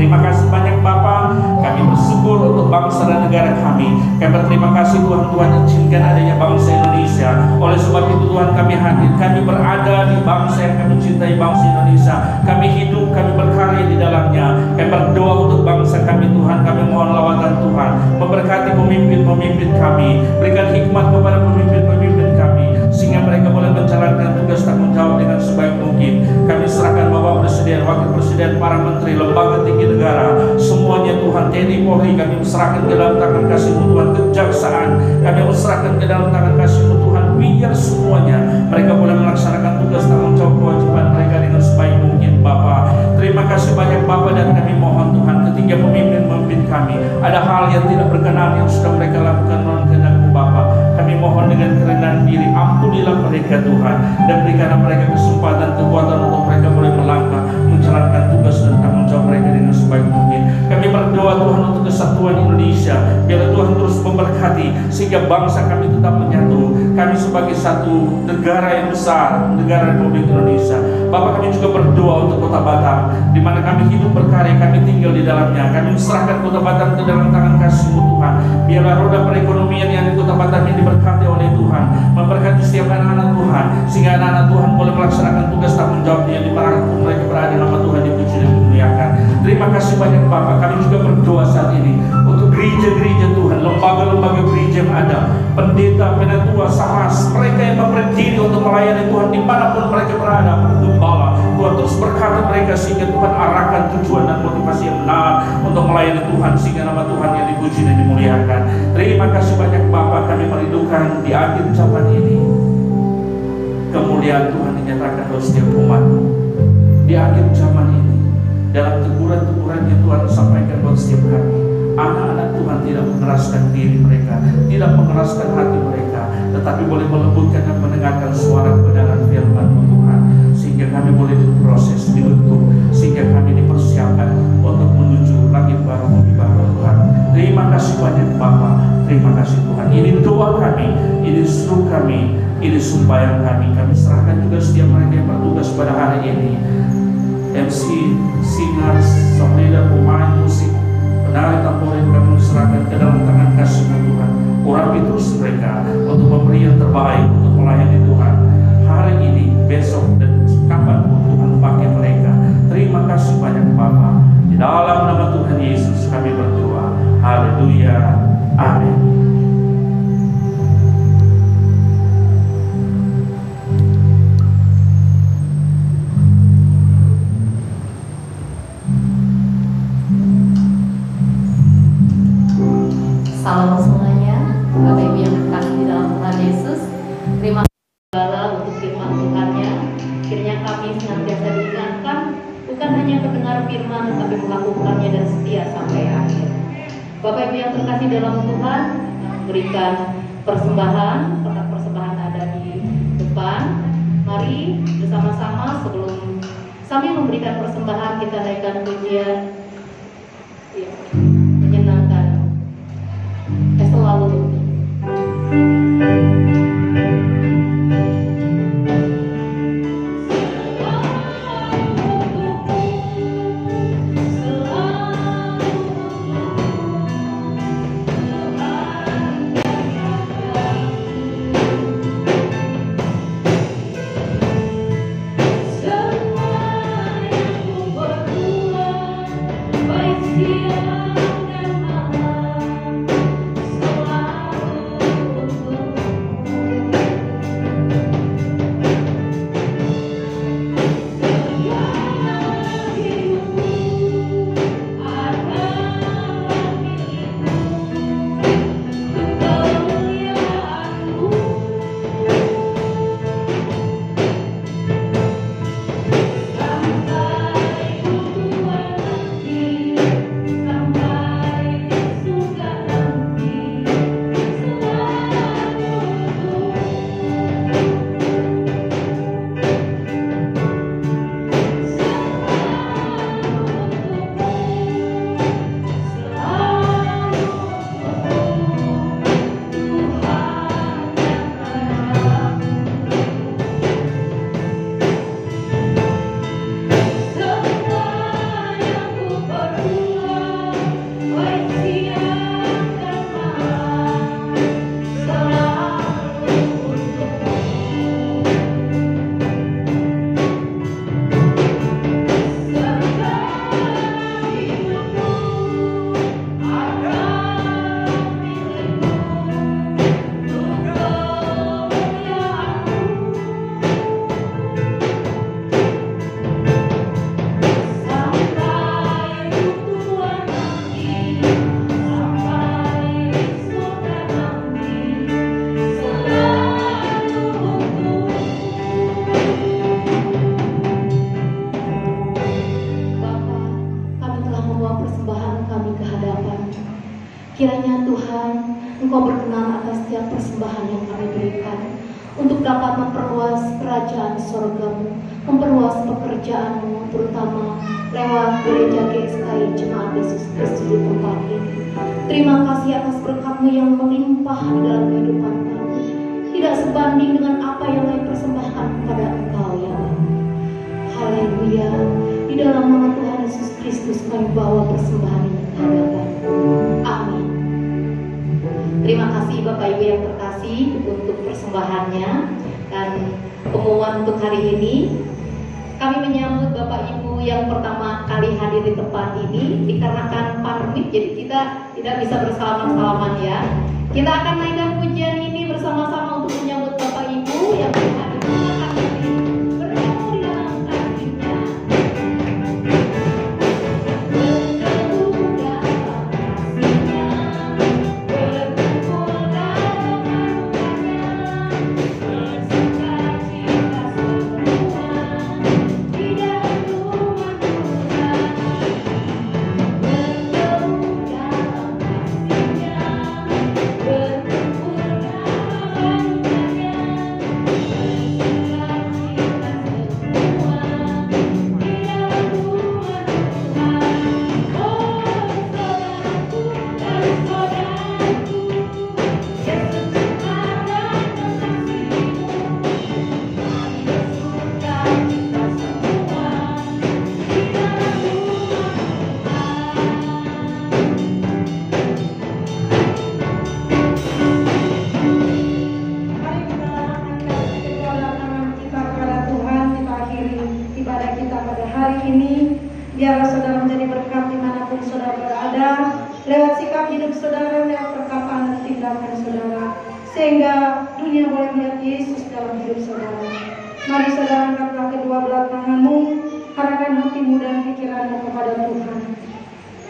Terima kasih banyak Bapa. Kami bersyukur untuk bangsa dan negara kami. Kami berterima kasih Tuhan izinkan adanya bangsa Indonesia. Oleh sebab itu Tuhan kami hadir, kami berada di bangsa yang kami cintai, bangsa Indonesia. Kami hidup, kami berkarya di dalamnya. Kami berdoa untuk bangsa kami Tuhan. Kami mohon lawatan Tuhan, memberkati pemimpin-pemimpin kami, berikan hikmat kepada pemimpin-pemimpin kami, sehingga mereka boleh menjalankan tugas tanggung jawab dengan sebaik mungkin. Kami serahkan Bapak Presiden, Wakil Presiden, para menteri, lembaga tinggi negara, semuanya Tuhan, TNI Polri, kami serahkan ke dalam tangan kasih-Mu Tuhan. Kejaksaan kami serahkan ke dalam tangan kasih-Mu Tuhan. Biar semuanya mereka boleh melaksanakan tugas tanggung jawab kewajiban mereka dengan sebaik mungkin Bapa. Terima kasih banyak Bapa, dan kami mohon Tuhan ketika pemimpin-pemimpin kami ada hal yang tidak berkenan yang sudah mereka lakukan non kehendak-Mu Bapa, kami mohon dengan kerendahan diri, ampunilah mereka Tuhan, dan berikanlah mereka kesempatan, kekuatan untuk mereka boleh melangkah menjalankan tugas dan tanggung jawab mereka dengan sebaik mungkin. Kami berdoa Tuhan untuk kesatuan Indonesia. Biarlah Tuhan terus memberkati sehingga bangsa kami tetap menyatu. Kami sebagai satu negara yang besar, negara Republik Indonesia. Bapak, kami juga berdoa untuk Kota Batam, di mana kami hidup berkarya, kami tinggal di dalamnya. Kami serahkan Kota Batam ke dalam tangan kasih-Mu Tuhan. Biarlah roda perekonomian yang di Kota Batam ini diberkati oleh Tuhan, memberkati setiap anak-anak Tuhan, sehingga anak-anak Tuhan boleh melaksanakan tugas tanggung jawab yang dimanapun mereka berada. Nama Tuhan dipuji dan dimuliakan. Terima kasih banyak Bapak. Kami juga berdoa saat ini untuk gereja-gereja Tuhan, lembaga-lembaga gereja yang ada, pendeta, penatua, sahas, mereka yang berdiri untuk melayani Tuhan dimanapun mereka berada, gembala. Tuhan terus berkati mereka sehingga Tuhan arahkan tujuan dan motivasi yang benar untuk melayani Tuhan, sehingga nama Tuhan yang dipuji dan dimuliakan. Terima kasih banyak Bapak. Kami merindukan di akhir zaman ini kemuliaan Tuhan dinyatakan oleh setiap umat-Mu. Di akhir zaman ini, dalam teguran-teguran yang Tuhan sampaikan buat setiap kami, anak-anak Tuhan tidak mengeraskan diri mereka, tidak mengeraskan hati mereka, tetapi boleh melembutkan dan mendengarkan suara kebenaran firman-Mu Tuhan, sehingga kami boleh diproses, dibentuk, sehingga kami dipersiapkan untuk menuju langit baru, bumi baru Tuhan. Terima kasih banyak Bapa, terima kasih Tuhan. Ini doa kami, ini seru kami, ini sembahyang kami. Kami serahkan juga setiap mereka yang bertugas pada hari ini, MC, singers, song leader, pemain musik, penari tamborin, kami serahkan ke dalam tangan kasih-Mu Tuhan. Urapi terus mereka untuk memberi yang terbaik, untuk bukan hanya mendengar firman tetapi melakukannya dan setia sampai akhir. Bapak Ibu yang terkasih dalam Tuhan, berikan persembahan, kotak persembahan ada di depan. Mari bersama-sama sebelum sambil memberikan persembahan kita naikkan pujian menyenangkan. Selalu kiranya Tuhan, Engkau berkenan atas setiap persembahan yang kami berikan untuk dapat memperluas kerajaan sorgamu, memperluas pekerjaanmu, terutama lewat gereja GSKI Jemaat Yesus Kristus di tempat ini. Terima kasih atas berkat-Mu yang melimpah di dalam kehidupan kami, tidak sebanding dengan apa yang kami persembahkan kepada Engkau ya Allah. Haleluya. Di dalam nama Tuhan Yesus Kristus kami bawa persembahan ini ke hadapan-Mu. Amin. Terima kasih Bapak Ibu yang terkasih untuk persembahannya dan pengumuman untuk hari ini. Kami menyambut Bapak Ibu yang pertama kali hadir di tempat ini dikarenakan pandemi, jadi kita tidak bisa bersalaman-salaman ya. Kita akan naikkan pujian ini bersama-sama untuk menyambut Bapak Ibu yang hadir. Biarlah saudara menjadi berkat dimanapun saudara berada, lewat sikap hidup saudara, lewat perkataan dan tindakan saudara, sehingga dunia boleh melihat Yesus dalam hidup saudara. Mari saudara angkatlah kedua belah tanganmu, arahkan hatimu dan pikiranmu kepada Tuhan.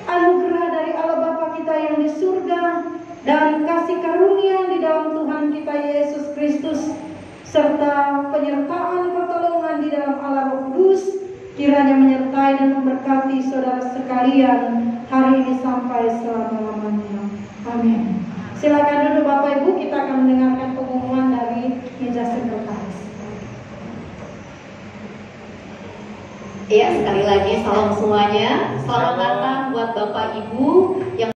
Anugerah dari Allah Bapa kita yang di surga dan kasih karunia di dalam Tuhan kita Yesus Kristus serta penyertaan pertolongan di dalam Allah Roh Kudus kiranya menyertai dan memberkati saudara sekalian hari ini sampai selama-lamanya. Amin. Silakan duduk Bapak Ibu, kita akan mendengarkan pengumuman dari meja sekretaris. Ya, sekali lagi salam semuanya. Selamat datang buat Bapak Ibu yang